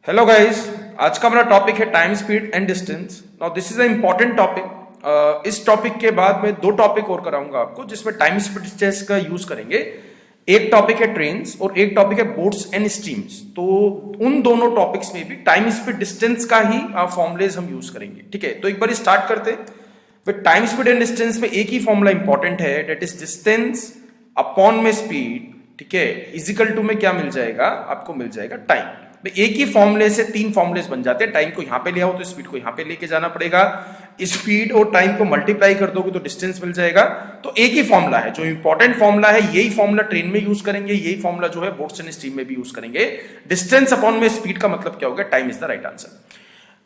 Hello guys. आज का हमारा टॉपिक है time speed and distance. Now this is a important topic. इस टॉपिक के बाद मैं दो टॉपिक और कराऊंगा आपको जिसमें टाइम स्पीड डिस्टेंस का यूज करेंगे। एक टॉपिक है ट्रेन्स और एक टॉपिक है बोट्स एंड स्टीम्स। तो उन दोनों टॉपिक्स में भी टाइम स्पीड डिस्टेंस का ही फॉर्मुलेज हम यूज करेंगे। ठीक है, तो एक बार स्टार्ट करते हैं। With time speed and distance में एक ही फॉर्मूला इंपॉर्टेंट है, डेट इज डिस्टेंस अपॉन में स्पीड। ठीक है, इजिकल टू में क्या मिल जाएगा आपको, मिल जाएगा टाइम। एक ही फॉर्मूले से तीन फॉर्मुलेस बन जाते हैं। टाइम को यहां पे ले आओ तो स्पीड को यहां पे लेके जाना पड़ेगा, स्पीड और टाइम को मल्टीप्लाई कर दोगे तो डिस्टेंस मिल जाएगा। तो एक ही फॉर्मूला है, जो इंपॉर्टेंट फॉर्मूला है यही फॉर्मूला ट्रेन में यूज करेंगे, यही फॉर्मूला जो है बोट्स एंड स्टीम में भी यूज करेंगे। डिस्टेंस अपॉन में स्पीड का मतलब क्या होगा, time is the right answer.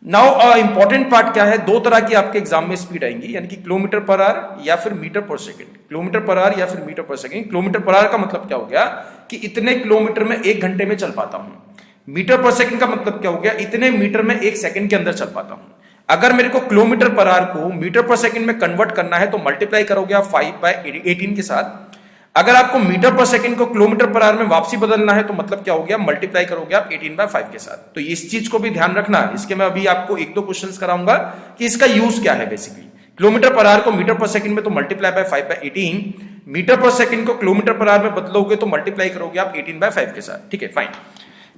Now important part क्या है, दो तरह की आपके एग्जाम में स्पीड आएंगी, यानी कि किलोमीटर पर आवर या फिर metre per second. Kilometre per our या फिर metre per second. Kilometre per our का मतलब क्या हो गया कि इतने किलोमीटर में एक घंटे में चल पाता हूं। मीटर पर सेकंड का मतलब क्या हो गया, इतने मीटर में एक सेकंड के अंदर चल पाता हूं। अगर मेरे को किलोमीटर पर आवर को मीटर पर सेकंड में कन्वर्ट करना है तो मल्टीप्लाई करोगे आप 5/18 के साथ। अगर आपको मीटर पर सेकंड को किलोमीटर पर आवर में वापसी बदलना है तो मतलब क्या हो गया, मल्टीप्लाई करोगे आप 18/5 के साथ। तो इस चीज को भी ध्यान रखना। इसके मैं अभी आपको एक दो क्वेश्चंस कराऊंगा कि इसका यूज क्या है। बेसिकली किलोमीटर पर आवर को मीटर पर सेकंड में तो multiply by 5/18, metre per second को किलोमीटर पर आवर में बदलोगे तो मल्टीप्लाई करोगे आप 18/5 के साथ। ठीक है, फाइन।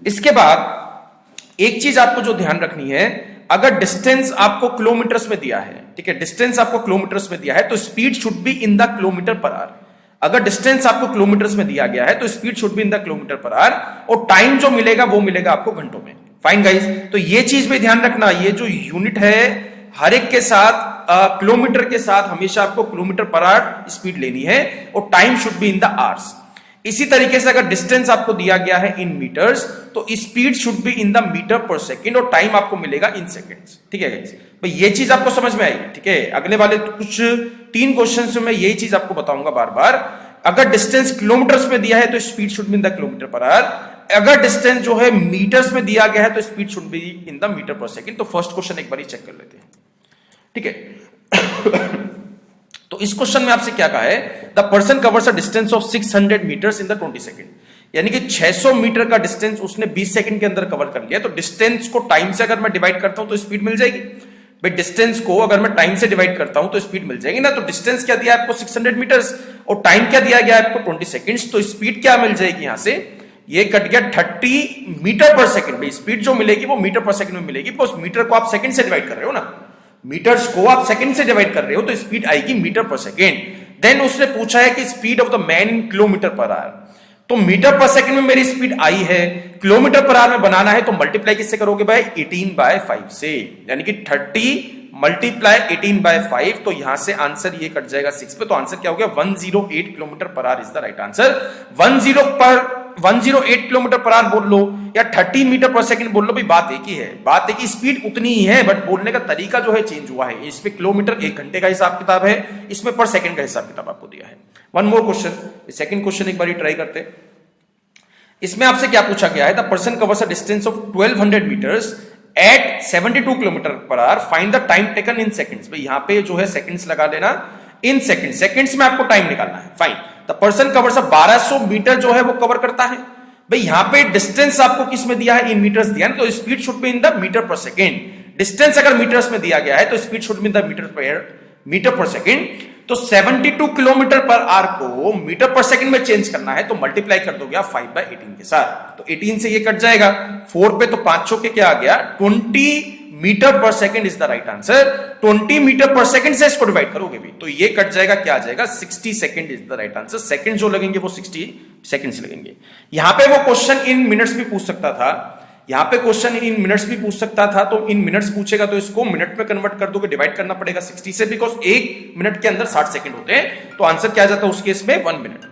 इसके बाद एक चीज आपको जो ध्यान रखनी है, अगर डिस्टेंस आपको किलोमीटर्स में दिया है, ठीक है, डिस्टेंस आपको किलोमीटर्स में दिया है तो speed should be in the kilometer per hour. अगर डिस्टेंस आपको किलोमीटर्स में दिया गया है तो speed should be in the kilometer per our, और टाइम जो मिलेगा वो मिलेगा आपको घंटों में। फाइन गाइस, तो ये चीज भी ध्यान रखना, ये जो यूनिट है हर एक के साथ किलोमीटर के साथ हमेशा आपको किलोमीटर पर आवर स्पीड लेनी है, और time should be in the hours. इसी तरीके से अगर डिस्टेंस आपको दिया गया है इन मीटर्स तो speed should be in the meter per second, और टाइम आपको मिलेगा इन सेकंड्स। ठीक है गाइस, भाई ये चीज आपको समझ में आएगी। ठीक है, अगले वाले कुछ 3 क्वेश्चन में यही चीज आपको बताऊंगा बार बार। अगर डिस्टेंस किलोमीटर्स में दिया है तो speed should be in the kilometer per hour. अगर डिस्टेंस जो है मीटर्स में दिया गया है तो speed should be in the meter per second. तो फर्स्ट क्वेश्चन एक बार चेक कर लेते हैं। ठीक है, तो इस क्वेश्चन में आपसे क्या कहा है, the person covers a distance of 600 meters in the 20 second. यानी कि 600 मीटर का डिस्टेंस उसने 20 सेकंड के अंदर कवर कर लिया। तो डिस्टेंस को टाइम से अगर मैं डिवाइड करता हूं तो स्पीड मिल जाएगी। भाई डिस्टेंस को अगर मैं टाइम से डिवाइड करता हूं तो स्पीड मिल जाएगी ना। तो डिस्टेंस क्या दिया आपको 600 मीटर्स, और टाइम क्या दिया गया आपको 20 सेकंड्स। तो स्पीड क्या मिल जाएगी, यहां से ये कट गया 30 मीटर पर सेकंड। भाई स्पीड जो मिलेगी वो मीटर पर सेकंड में मिलेगी, बिकॉज मीटर को आप सेकंड से डिवाइड कर रहे हो ना, मीटर्स को आप सेकंड से डिवाइड कर रहे हो तो स्पीड आएगी मीटर पर सेकंड। देन उसने पूछा है कि speed of the man in kilometre per hour. तो मीटर पर सेकंड में मेरी स्पीड आई है, किलोमीटर पर आवर में बनाना है तो मल्टीप्लाई किससे करोगे भाई, 18/5 से। यानी कि 30 मल्टीप्लाई 18/5। तो यहां से आंसर ये कट जाएगा 6 पे। तो आंसर क्या हो गया, 108 kilometre per our is the right answer. 108 kilometre per our बोल लो या 30 मीटर पर सेकंड बोल लो, भी बात एक ही है। बात है कि स्पीड उतनी ही है, बट बोलने का तरीका जो है चेंज हुआ है। इसमें किलोमीटर एक घंटे का हिसाब किताब है, इसमें पर सेकंड का हिसाब किताब आपको दिया है। One more question, second question एक बार ट्राई करते हैं। इसमें आपसे क्या पूछा गया है, the person covers a distance of 1200 meters at 72 kilometer per hour, find the time taken in seconds. भाई यहां पे जो है सेकंड्स लगा लेना, इन सेकंड्स, सेकंड्स में आपको टाइम निकालना है। Fine, the person covers 1200 meter जो है वो कवर करता है। भाई यहां पे डिस्टेंस आपको किस में दिया है, इन मीटर्स दिया है, तो speed should be in the meter per second. Distance अगर मीटर्स में दिया गया है तो speed should be in the meter per second. तो 72 किलोमीटर पर आवर को मीटर पर सेकंड में चेंज करना है तो मल्टीप्लाई कर दोगे आप 5/18 के साथ। तो 18 से ये कट जाएगा 4 पे, तो 5 के क्या आ गया, 20 meter per second is the right answer. 20 meter per second से इसको डिवाइड करोगे भी तो ये कट जाएगा, क्या आ जाएगा, 60 second is the right answer. Second जो लगेंगे वो 60 सेकंड्स लगेंगे। यहां पे वो क्वेश्चन इन मिनट्स भी पूछ सकता था, यहां पे क्वेश्चन इन मिनट्स भी पूछ सकता था। तो इन मिनट्स पूछेगा तो इसको मिनट में कन्वर्ट कर दोगे, डिवाइड करना पड़ेगा 60 से, बिकॉज एक मिनट के अंदर 60 सेकंड होते हैं। तो आंसर क्या आ जाता है उस केस में, 1 मिनट।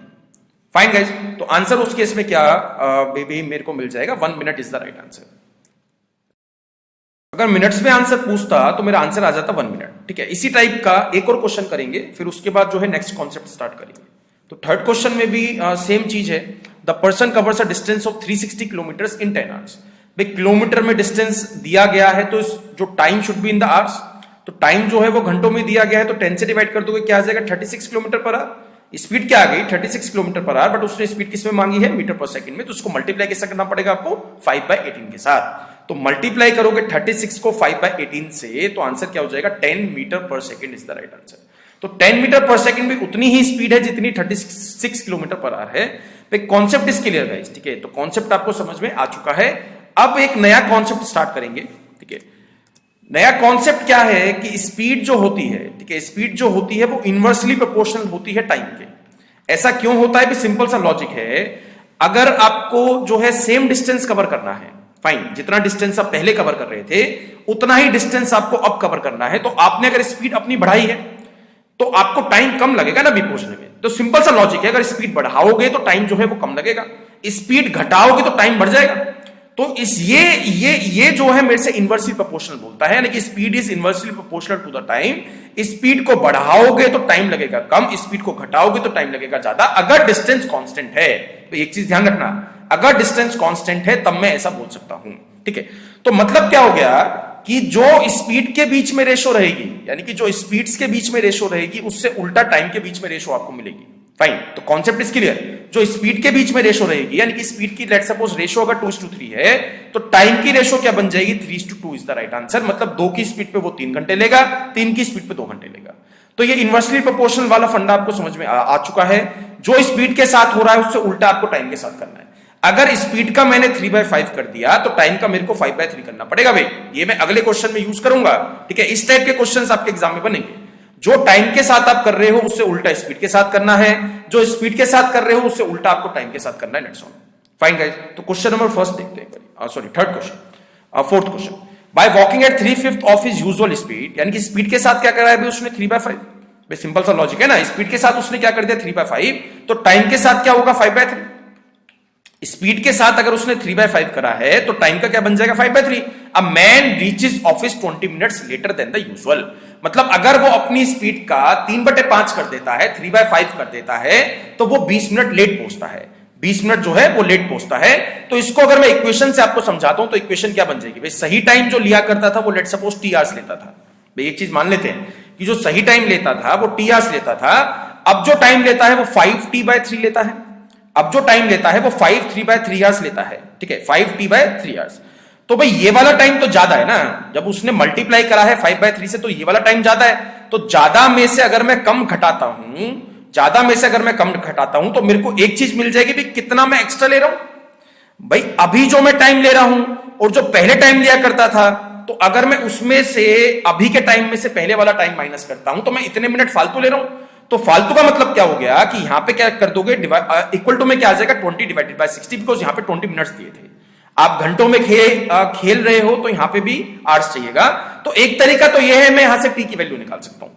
फाइन गाइस, तो आंसर उस केस में क्या बेबी मेरे को मिल जाएगा, 1 minute is the right answer. अगर मिनट्स में आंसर पूछता तो मेरा आंसर आ जाता 1 मिनट। ठीक है, इसी टाइप का एक और क्वेश्चन करेंगे, फिर उसके बाद जो है नेक्स्ट कॉन्सेप्ट स्टार्ट करेंगे। तो थर्ड क्वेश्चन में भी सेम चीज है, the person covers a distance of 360 kilometre in 10 hours. भाई किलोमीटर में डिस्टेंस दिया गया है तो जो time should be in the hours. तो टाइम जो है वो घंटों में दिया गया है तो 10 से डिवाइड कर दोगे, क्या आ जाएगा, 36 किलोमीटर पर आवर। स्पीड क्या आ गई, 36 किलोमीटर पर आवर, बट उसने स्पीड किस में मांगी है, मीटर पर सेकंड में। तो उसको मल्टीप्लाई कैसे करना पड़ेगा आपको, 5/18 के साथ। तो तो मल्टीप्लाई करोगे 36 को 5/18 से, तो आंसर क्या हो जाएगा 10 मीटर पर second is the right answer. तो 10 मीटर पर सेकेंड भी उतनी ही स्पीड है जितनी 36 किलोमीटर पर आवर है। कॉन्सेप्ट इज क्लियर गाइस, ठीक है। तो कॉन्सेप्ट आपको समझ में आ चुका है। अब एक नया कॉन्सेप्ट स्टार्ट करेंगे, ठीक है। नया कॉन्सेप्ट क्या है कि स्पीड जो होती है, ठीक है, स्पीड जो होती है वो इनवर्सली प्रोपोर्शनल होती है टाइम के। ऐसा क्यों होता है? भी सिंपल सा लॉजिक है। अगर आपको जो है सेम डिस्टेंस कवर करना है, फाइन, जितना डिस्टेंस आप पहले कवर कर रहे थे उतना ही डिस्टेंस आपको अब कवर करना है, तो आपने अगर स्पीड अपनी बढ़ाई है तो आपको टाइम कम लगेगा ना भी पहुंचने में। तो सिंपल सा लॉजिक है, अगर स्पीड बढ़ाओगे तो टाइम जो है वो कम लगेगा, स्पीड घटाओगे तो टाइम बढ़ जाएगा। तो इस ये जो है मेरे से इनवर्सली प्रोपोर्शनल बोलता है, यानी कि speed is inversely proportional to the time. Speed को बढ़ाओगे तो टाइम लगेगा कम, स्पीड को घटाओगे तो टाइम लगेगा ज्यादा, अगर डिस्टेंस कांस्टेंट है। तो एक चीज ध्यान रखना, अगर डिस्टेंस कांस्टेंट है तब मैं ऐसा बोल सकता हूं, ठीक है। तो मतलब क्या हो गया कि जो स्पीड के बीच में रेशो रहेगी, यानी कि जो स्पीड्स के बीच में रेशो रहेगी उससे उल्टा टाइम के बीच में रेशो आपको मिलेगी, फाइन। तो कॉन्सेप्ट इज क्लियर। जो स्पीड के बीच में रेशो रहेगी, यानी कि स्पीड की लेट्स सपोज रेशो अगर 2:3 है, तो टाइम की रेशो क्या बन जाएगी 3:2 इज द राइट आंसर। मतलब 2 की स्पीड पे वो 3 घंटे लेगा, 3 की स्पीड पे 2 घंटे लेगा। तो ये इनवर्सली प्रोपोर्शनल वाला फंडा आपको समझ में आ चुका है। जो स्पीड के साथ हो रहा है उससे उल्टा आपको टाइम के साथ करना है। अगर स्पीड का मैंने 3/5 कर दिया तो टाइम का मेरे को 5/3 करना पड़ेगा भाई। ये मैं अगले क्वेश्चन में यूज करूंगा, ठीक है। इस टाइप के क्वेश्चंस आपके एग्जाम में बनेंगे। जो टाइम के साथ आप कर रहे हो उससे उल्टा स्पीड के साथ करना है, जो स्पीड के साथ कर रहे हो उससे उल्टा आपको टाइम के साथ करना है। Let's on, fine guys. तो क्वेश्चन नंबर फर्स्ट देखते हैं, sorry third question, fourth question. By walking at 3/5 of his usual speed, यानी कि स्पीड के साथ क्या करा है उसने 3/5। सिंपल सा लॉजिक है ना, स्पीड के साथ उसने क्या कर दिया 3/5, तो टाइम के साथ क्या होगा 5/3। स्पीड के साथ अगर उसने 3/5 करा है तो टाइम का क्या बन जाएगा 5/3। A man reaches office 20 minutes later than the usual. मतलब अगर वो अपनी स्पीड का 3/5 कर देता है, 3/5 कर देता है, तो वो 20 मिनट लेट पहुंचता है। 20 मिनट जो है वो लेट पहुंचता है। तो इसको अगर मैं इक्वेशन से आपको समझाता हूं तो इक्वेशन क्या बन जाएगी भाई, सही टाइम जो लिया करता था वो लेट सपोज टी आवर्स लेता था भाई। एक चीज मान लेते हैं कि जो सही टाइम लेता था वो टी आवर्स लेता था। अब जो टाइम लेता है वो 5t/3 लेता है। अब जो टाइम लेता है वो 5t/3 आवर्स लेता है, ठीक है, 5t/3 आवर्स। तो भाई ये वाला टाइम तो ज्यादा है ना, जब उसने मल्टीप्लाई करा है 5/3 से, तो ये वाला टाइम ज्यादा है। तो ज्यादा में से अगर मैं कम घटाता हूं, ज्यादा में से अगर मैं कम घटाता हूं तो मेरे को एक चीज मिल जाएगी भाई, कितना मैं एक्स्ट्रा ले रहा हूं भाई। अभी जो मैं टाइम ले रहा हूं और जो पहले टाइम लिया करता था, तो अगर मैं उसमें से अभी के टाइम में से पहले वाला टाइम माइनस करता हूं तो मैं इतने मिनट फालतू ले रहा हूं। तो फालतू का मतलब क्या हो गया कि यहां पे क्या कर दोगे, इक्वल टू में क्या आ जाएगा 20/60, बिकॉज यहां पे 20 मिनट्स दिए थे। आप घंटों में खेल रहे हो तो यहां पे भी आवर्स चाहिएगा। तो एक तरीका तो यह है, मैं यहां से टी की वैल्यू निकाल सकता हूं।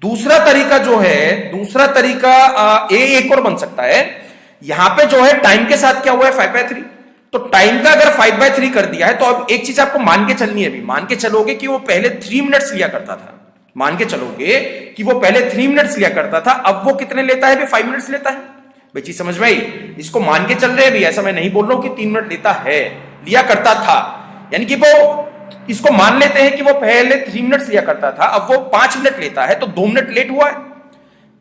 दूसरा तरीका जो है, दूसरा तरीका एक और बन सकता है। यहां पे जो है टाइम के साथ क्या हुआ है 5/3, तो टाइम का अगर 5/3 कर दिया है तो अब एक चीज आपको मान के चलनी है अभी। मान के चलोगे कि वो पहले 3 मिनट्स लिया करता था, मान के चलोगे कि वो पहले 3 मिनट्स लिया करता था, अब वो कितने लेता है, 5 मिनट्स लेता है भाई। चीज समझ में आई? इसको मान के चल रहे हैं भी, ऐसा मैं नहीं बोल रहा हूं कि 3 मिनट लेता है, लिया करता था। यानी कि वो इसको मान लेते हैं कि वो पहले 3 मिनट्स लिया करता था, अब वो 5 मिनट लेता है, तो 2 मिनट लेट हुआ है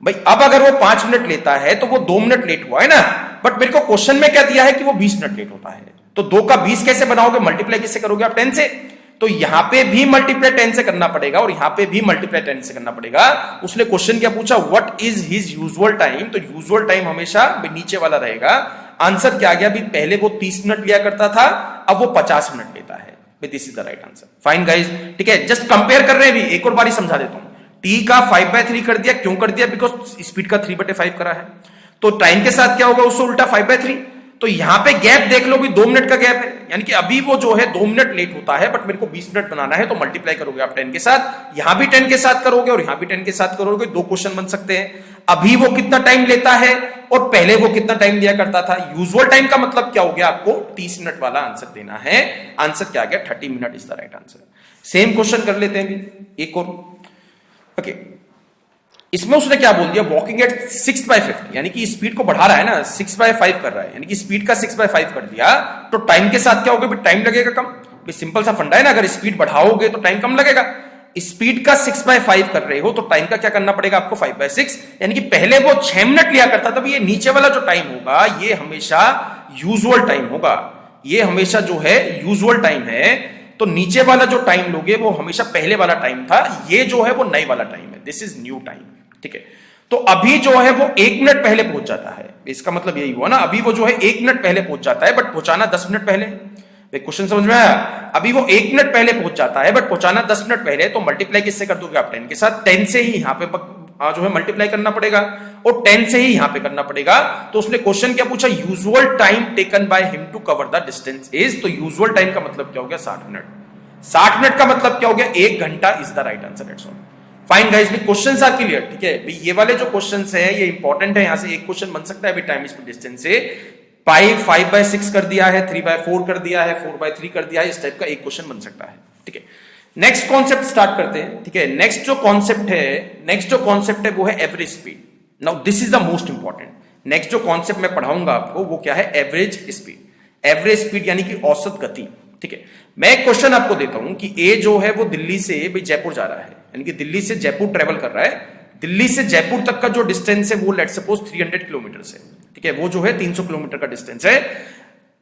भाई। अब अगर वो 5 मिनट लेता है तो वो 2 मिनट लेट हुआ है ना। बट मेरे को क्वेश्चन में क्या दिया है कि वो 20 मिनट लेट होता है। तो 2 का 20 कैसे बनाओगे, मल्टीप्लाई किससे करोगे आप 10 से। तो यहां पे भी मल्टीप्लाई 10 से करना पड़ेगा और यहां पे भी मल्टीप्लाई 10 से करना पड़ेगा। उसने क्वेश्चन क्या पूछा, what is his usual time. तो यूजुअल टाइम हमेशा नीचे वाला रहेगा। आंसर क्या आ गया, पहले वो 30 मिनट लिया करता था, अब वो 50 मिनट लेता है। This is the right answer. Fine guys, ठीक है। जस्ट कंपेयर कर रहे हैं भी, एक और बारी समझा देता हूं। टी का 5/3 कर दिया, क्यों कर दिया, बिकॉज स्पीड का 3/5 करा है। तो टाइम के साथ क्या होगा, उससे उल्टा 5/3। तो यहां पे गैप देख लो भी, 2 मिनट का गैप है, यानी कि अभी वो जो है 2 मिनट लेट होता है, बट मेरे को 20 मिनट बनाना है। तो मल्टीप्लाई करोगे आप 10 के साथ, यहां भी 10 के साथ करोगे और यहां भी 10 के साथ करोगे। 2 क्वेश्चन बन सकते हैं, अभी वो कितना टाइम लेता है और पहले वो कितना टाइम लिया करता था। यूजुअल टाइम का मतलब क्या हो गया, आपको 30 मिनट वाला आंसर देना है। आंसर क्या आ गया, 30 minute is the right answer. Same question कर लेते हैं भी एक और, ओके। इसमें उसने क्या बोल दिया, वॉकिंग एट 6/50, यानी कि स्पीड को बढ़ा रहा है ना, 6/5 कर रहा है, यानी कि स्पीड का 6/5 कर दिया। तो टाइम के साथ क्या होगा, टाइम लगेगा कम। सिंपल सा फंडा है ना, अगर स्पीड बढ़ाओगे तो टाइम कम लगेगा। स्पीड का 6/5 कर रहे हो तो टाइम का क्या करना पड़ेगा आपको 5/6, यानी कि पहले वो 6 मिनट लिया करता था। ये नीचे वाला जो टाइम होगा ये हमेशा यूजुअल टाइम होगा। ये हमेशा जो है यूजुअल टाइम है, तो नीचे वाला जो टाइम लोगे वो हमेशा पहले वाला टाइम था, ये जो है वो नए वाला टाइम है, दिस इज न्यू टाइम। ठीक है, तो अभी जो है वो 1 मिनट पहले पहुंच जाता है, इसका मतलब यही हुआ ना, अभी वो जो है 1 मिनट पहले पहुंच जाता है बट पहुंचाना 10 मिनट पहले। क्वेश्चन समझ में आया? अभी वो 1 मिनट पहले पहुंच जाता है बट पहुंचाना 10 मिनट पहले, तो मल्टीप्लाई किससे कर दोगे आप? 10 के साथ। 10 से ही यहां पे जो है मल्टीप्लाई करना पड़ेगा और 10 से ही यहां पे करना पड़ेगा। तो उसने क्वेश्चन क्या पूछा? Usual time taken by him to cover the distance is, तो यूजुअल टाइम का मतलब क्या हो गया? 60 मिनट। 60 मिनट का मतलब क्या हो गया? 1 घंटा is the right answer. It's all fine guys, questions are clear. ठीक है, ये वाले जो क्वेश्चंस है ये इंपॉर्टेंट है, यहां से एक क्वेश्चन बन सकता है टाइम स्पीड डिस्टेंस से। पाई 5/6 कर दिया है, 3/4 कर दिया है, 4/3 कर दिया है, इस टाइप का एक क्वेश्चन बन सकता है। ठीक है, नेक्स्ट कॉन्सेप्ट स्टार्ट करते हैं। ठीक है, नेक्स्ट जो कॉन्सेप्ट है वो है average speed. Now this is the most important. Next जो कॉन्सेप्ट मैं पढ़ाऊंगा आपको वो क्या है? Average speed. एवरेज स्पीड यानी कि औसत गति। ठीक है, मैं एक क्वेश्चन आपको देता हूं कि ए जो है वो दिल्ली से भाई जयपुर जा रहा है, यानी कि दिल्ली से जयपुर ट्रेवल कर रहा है। दिल्ली से जयपुर तक का जो डिस्टेंस है वो लेट सपोज 300 किलोमीटर है। ठीक है, वो जो है 300 किलोमीटर का डिस्टेंस है।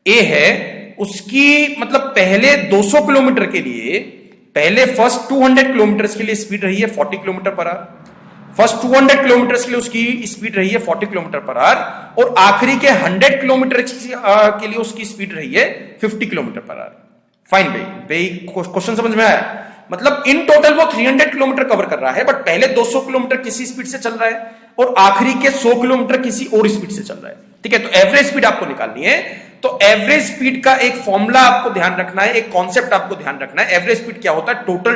ए है उसकी मतलब पहले 200 किलोमीटर के लिए, पहले फर्स्ट 200 किलोमीटर के लिए स्पीड रही है 40 kilometer per our. First 200 kilometre के लिए उसकी स्पीड रही है 40 किलोमीटर पर आवर, और आखिरी के 100 किलोमीटर के लिए उसकी स्पीड रही है 50 किलोमीटर पर आवर। फाइन भाई, क्वेश्चन समझ में आया? मतलब इन टोटल वो 300 किलोमीटर कवर कर रहा है, बट पहले 200 किलोमीटर किसी स्पीड से चल रहा है और आखिरी के 100 किलोमीटर किसी और स्पीड से चल रहा है। ठीक है, तो एवरेज स्पीड आपको निकालनी है। तो एवरेज स्पीड का एक फॉर्मूला आपको ध्यान रखना है, एक कॉन्सेप्ट आपको ध्यान रखना है। एवरेज स्पीड क्या होता है? टोटल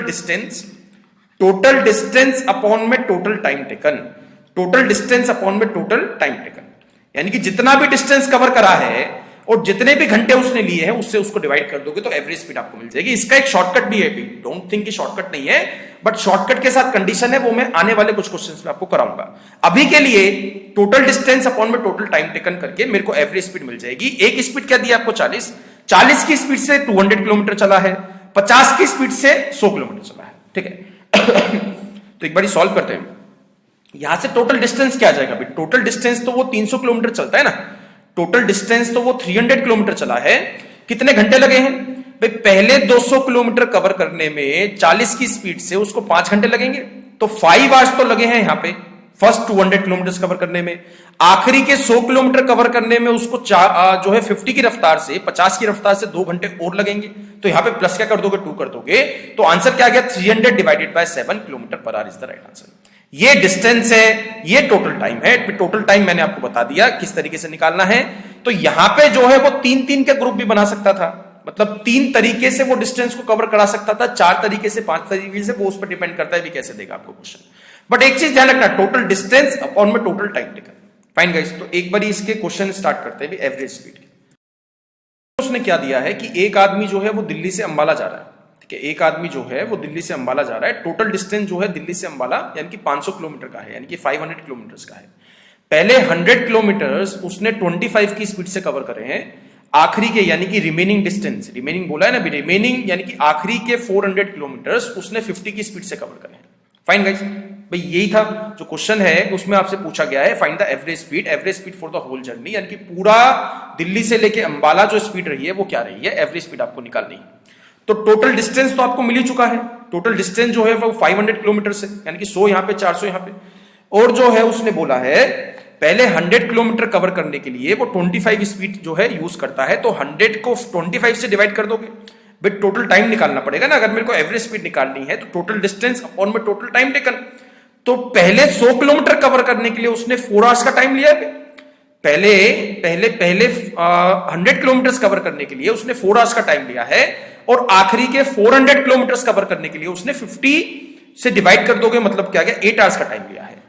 डिस्टेंस अपॉन में total time taken. Total distance upon में टोटल टाइम टेकन, यानी कि जितना भी डिस्टेंस कवर करा है और जितने भी घंटे उसने लिए हैं उससे उसको डिवाइड कर दोगे तो एवरेज स्पीड आपको मिल जाएगी। इसका एक शॉर्टकट भी है, डोंट थिंक कि शॉर्टकट नहीं है, बट शॉर्टकट के साथ कंडीशन है, वो मैं आने वाले कुछ क्वेश्चंस में आपको कराऊंगा। अभी के लिए टोटल डिस्टेंस अपॉन में टोटल टाइम टेकन करके मेरे को एवरेज स्पीड मिल जाएगी। एक स्पीड क्या दिया आपको? 40 की स्पीड से 200 किलोमीटर चला है, 50 की स्पीड से 100 किलोमीटर चला है। ठीक है तो एक बार सॉल्व करते हैं। यहां से टोटल डिस्टेंस क्या आ जाएगा? टोटल डिस्टेंस तो वो 300 किलोमीटर चलता है ना, टोटल डिस्टेंस तो वो 300 किलोमीटर चला है। कितने घंटे लगे हैं भाई? पहले 200 किलोमीटर कवर करने में 40 की स्पीड से उसको 5 घंटे लगेंगे, तो 5 आवर्स तो लगे हैं यहां पे फर्स्ट 200 किलोमीटर कवर करने में। आखिरी के 100 किलोमीटर कवर करने में उसको जो है 50 की रफ्तार से 50 की रफ्तार से 2 घंटे और लगेंगे। तो यहां पे प्लस क्या कर दोगे? 2 कर दोगे, तो आंसर क्या आ गया? 300 divided by 7 kilometre per our is the right answer. ये डिस्टेंस है, ये टोटल टाइम है। टोटल टाइम मैंने आपको बता दिया किस तरीके से निकालना है। तो यहां पे जो है वो 3-3 के ग्रुप भी बना सकता था, मतलब 3 तरीके से वो डिस्टेंस को कवर करा सकता था, 4 तरीके से, 5 तरीके से, वो उस पर डिपेंड करता है भी कैसे देगा आपको क्वेश्चन। बट एक चीज ध्यान रखना, टोटल डिस्टेंस अपॉन में total time taken. Fine guys, तो एक बार इसके क्वेश्चन स्टार्ट करते हैं एवरेज स्पीड। उसने क्या दिया है कि एक आदमी जो है वो दिल्ली से अंबाला जा रहा है। ठीक है, एक आदमी जो है वो दिल्ली से अंबाला जा रहा है। टोटल डिस्टेंस जो है दिल्ली से अंबाला यानी कि 500 किलोमीटर का है, यानी कि 500 किलोमीटर का है। पहले 100 किलोमीटर उसने 25 की स्पीड से कवर करे हैं। आखिरी के यानी कि रिमेनिंग डिस्टेंस, रिमेनिंग बोला है ना, रिमेनिंग यानी कि आखिरी के 400 किलोमीटर उसने 50 की स्पीड से कवर करे हैं। फाइन गाइस, भाई यही था जो क्वेश्चन है, उसमें आपसे पूछा गया है find the average speed for the whole journey, यानी कि पूरा दिल्ली से लेके अंबाला जो स्पीड रही है वो क्या रही है, एवरेज स्पीड आपको निकालनी है। तो टोटल डिस्टेंस तो आपको मिल ही चुका है। टोटल डिस्टेंस जो है वो 500 किलोमीटर से, यानी कि 100 यहां पे, 400 यहां पे। और जो है उसने बोला है पहले 100 किलोमीटर कवर करने के लिए वो 25 स्पीड जो है यूज करता है। तो 100 को 25 से डिवाइड कर दोगे, बट टोटल टाइम निकालना पड़ेगा ना। अगर मेरे को एवरेज स्पीड निकालनी है तो टोटल डिस्टेंस अपॉन में टोटल टाइम टेकन। तो पहले 100 किलोमीटर कवर करने के लिए उसने 4 आवर्स का टाइम लिया है। पहले 100 किलोमीटर कवर करने के लिए उसने 4 आवर्स का टाइम लिया है, और आखिरी के 400 किलोमीटर कवर करने के लिए उसने 50 से डिवाइड कर दोगे, मतलब क्या गया, 8 आवर्स का टाइम लिया है।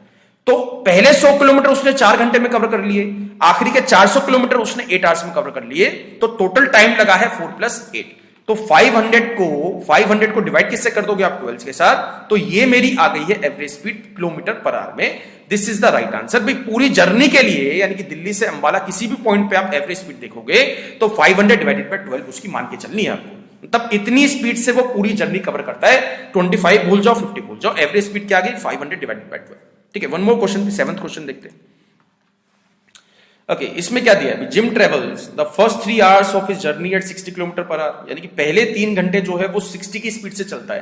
तो पहले 100 किलोमीटर उसने 4 घंटे में कवर कर लिए, आखिरी के 400 किलोमीटर उसने 8 आवर्स में कवर कर लिए। तो टोटल टाइम लगा है 4 + 8। तो 500 को डिवाइड किससे कर दोगे आप? 12 के साथ। तो ये मेरी आ गई है average speed kilometre per hour में। This is the right answer. भाई पूरी जर्नी के लिए, यानी कि दिल्ली से अंबाला किसी भी पॉइंट पे आप एवरेज स्पीड देखोगे तो 500 डिवाइडेड बाय 12 उसकी मान के चलनी है आपको। तब इतनी स्पीड से वो पूरी जर्नी कवर करता है। 25 भूल जाओ, 50 भूल जाओ, एवरेज स्पीड क्या आ गई? 500 डिवाइडेड बाय 12। ठीक है, one more question, 7th question देखते हैं। ओके इसमें क्या दिया है, gym travels the first 3 hours of his journey at 60 kilometer per hour, यानी कि पहले 3 घंटे जो है वो 60 की स्पीड से चलता है,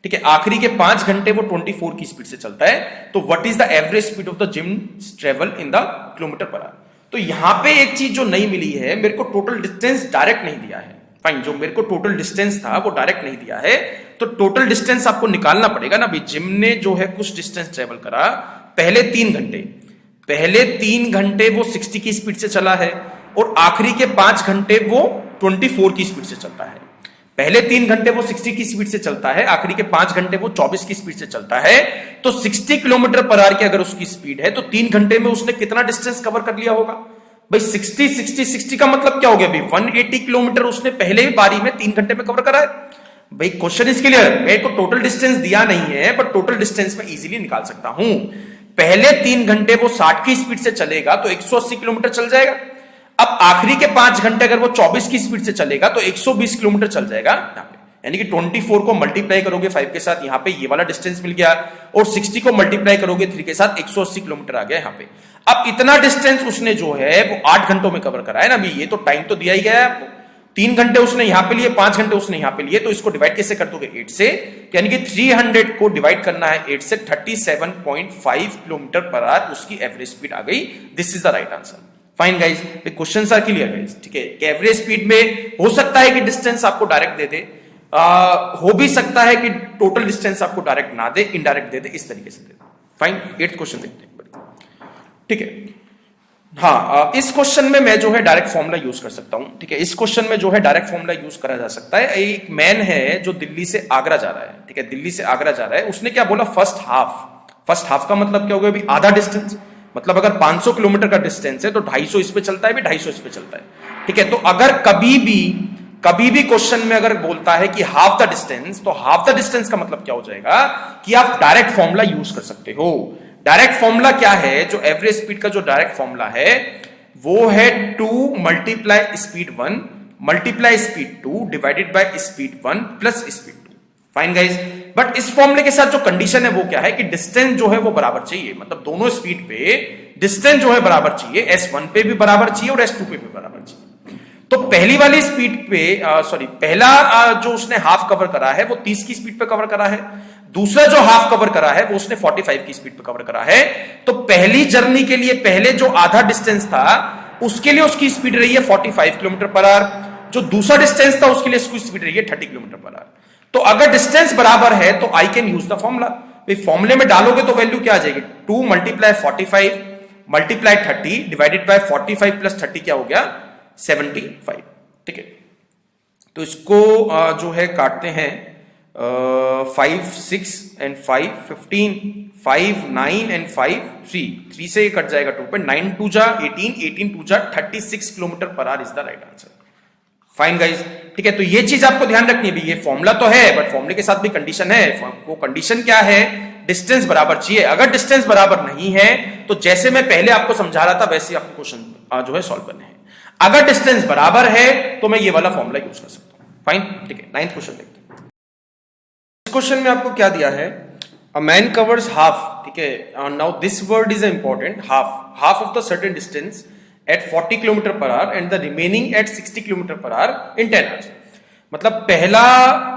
ठीक है, आखिरी के 5 घंटे वो 24 की स्पीड से चलता है। तो what is the average speed of the gym travel in the kilometer per hour. तो यहां पे एक चीज जो नहीं मिली है, मेरे को टोटल डिस्टेंस डायरेक्ट नहीं दिया है। फाइन, जो मेरे को टोटल डिस्टेंस था वो डायरेक्ट नहीं दिया है, तो टोटल डिस्टेंस आपको निकालना पड़ेगा ना भाई। जिम ने जो है कुछ डिस्टेंस ट्रेवल करा पहले 3 घंटे, पहले 3 घंटे वो 60 की स्पीड से चला है और आखिरी के 5 घंटे वो 24 की स्पीड से चलता है। पहले 3 घंटे वो 60 की स्पीड से चलता है, आखिरी के 5 घंटे वो 24 की स्पीड से चलता है। तो 60 किलोमीटर पर आवर की अगर उसकी स्पीड है तो 3 घंटे में उसने कितना डिस्टेंस कवर कर लिया होगा भाई। 60 60 60 का मतलब क्या हो गया भाई, 180 किलोमीटर उसने पहले ही बारी में 3 घंटे में कवर करा है भाई। क्वेश्चन इज क्लियर, मेरे को टोटल डिस्टेंस दिया नहीं है, बट टोटल डिस्टेंस मैं इजीली निकाल सकता हूं। पहले 3 घंटे वो 60 की स्पीड से चलेगा तो 180 किलोमीटर चल जाएगा। अब आखिरी के 5 घंटे अगर वो 24 की स्पीड से चलेगा तो 120 किलोमीटर चल जाएगा यहां पे, यानी कि 24 को मल्टीप्लाई करोगे 5 के साथ, यहां पे ये वाला डिस्टेंस मिल गया, और 60 को मल्टीप्लाई करोगे 3 के साथ, 180 किलोमीटर आ गया यहां पे। अब इतना डिस्टेंस उसने जो है वो 8 घंटों में कवर करा है ना, ये तो टाइम तो दिया ही गया है आपको। 3 घंटे उसने यहां पे लिए, 5 घंटे उसने यहां पे लिए, तो इसको डिवाइड कैसे कर दोगे 8 से, यानी कि 300 को डिवाइड करना है 8 से, 37.5 किलोमीटर पर आवर उसकी एवरेज स्पीड आ गई। This is the right answer. Fine guys, question are clear guys, ठीक है। एवरेज स्पीड में हो सकता है कि डिस्टेंस आपको डायरेक्ट दे दे, हो भी सकता है कि टोटल डिस्टेंस आपको डायरेक्ट ना दे, इनडायरेक्ट दे दे, इस तरीके से दे दे। फाइन, 8th क्वेश्चन देखते हैं, ठीक है। हाँ, इस क्वेश्चन में मैं जो है डायरेक्ट फॉर्मूला यूज कर सकता हूं, ठीक है। इस क्वेश्चन में जो है डायरेक्ट फॉर्मूला यूज करा जा सकता है। एक मैन है जो दिल्ली से आगरा जा रहा है, ठीक है, दिल्ली से आगरा जा रहा है। उसने क्या बोला, फर्स्ट हाफ का मतलब क्या हो गया, आधा डिस्टेंस, मतलब अगर 500 किलोमीटर का डिस्टेंस है तो 250 इस पे चलता है भी, 250 इस पे चलता है, ठीक है। तो अगर कभी भी क्वेश्चन में अगर बोलता है कि हाफ द डिस्टेंस, तो हाफ द डिस्टेंस का मतलब क्या हो जाएगा कि आप डायरेक्ट फॉर्मूला यूज कर सकते हो। डायरेक्ट फॉर्मूला क्या है, जो एवरेज स्पीड का जो डायरेक्ट फॉर्मूला है वो है 2 multiply speed 1 multiply speed 2 divided by speed 1 plus speed 2। Fine guys, but इस फॉर्मूले के साथ जो कंडीशन है वो क्या है कि डिस्टेंस जो है वो बराबर चाहिए, मतलब दोनों स्पीड पे डिस्टेंस जो है बराबर चाहिए, S1 पे भी बराबर चाहिए और S2 पे भी बराबर चाहिए। तो पहली वाली स्पीड पे पहला जो उसने हाफ कवर करा है वो 30 की स्पीड पे कवर करा है, दूसरा जो हाफ कवर करा है वो उसने 45 की स्पीड पे कवर करा है। तो पहली जर्नी के लिए पहले जो आधा डिस्टेंस था उसके लिए उसकी स्पीड रही है 45 किलोमीटर पर आवर, जो दूसरा डिस्टेंस था उसके लिए उसकी स्पीड रही है 30 किलोमीटर पर आवर। तो अगर डिस्टेंस बराबर है तो I can use the formula. फॉर्मूले में डालोगे तो वैल्यू क्या आ जाएगी, 2 multiply 45 multiply 30 divided by 45 plus 30 क्या हो गया 75, ठीक है। तो इसको जो है काटते हैं 5 6 एंड 5 15 5 9 एंड 5 3 से ये कट जाएगा 2 पे, 9 2 जा 18 18 2 जा 36 kilometre per our is the right answer. Fine guys, ठीक है। तो ये चीज आपको ध्यान रखनी है, ये फॉर्मूला तो है बट फॉर्मूले के साथ भी कंडीशन है। वो कंडीशन क्या है, डिस्टेंस बराबर चाहिए। अगर डिस्टेंस बराबर नहीं है तो जैसे मैं पहले आपको समझा रहा था वैसे आपको क्वेश्चन जो है सॉल्व करने हैं। अगर डिस्टेंस बराबर है तो मैं ये वाला फॉर्मूला यूज कर सकता हूं। फाइन, ठीक है। 9th क्वेश्चन देखते हैं। इस क्वेश्चन में आपको क्या दिया है, अ मैन कवर्स हाफ, ठीक है। Now this word is important, half of the certain distance at 40 kilometer per hour and the remaining at 60 kilometer per hour in 10 hours. मतलब पहला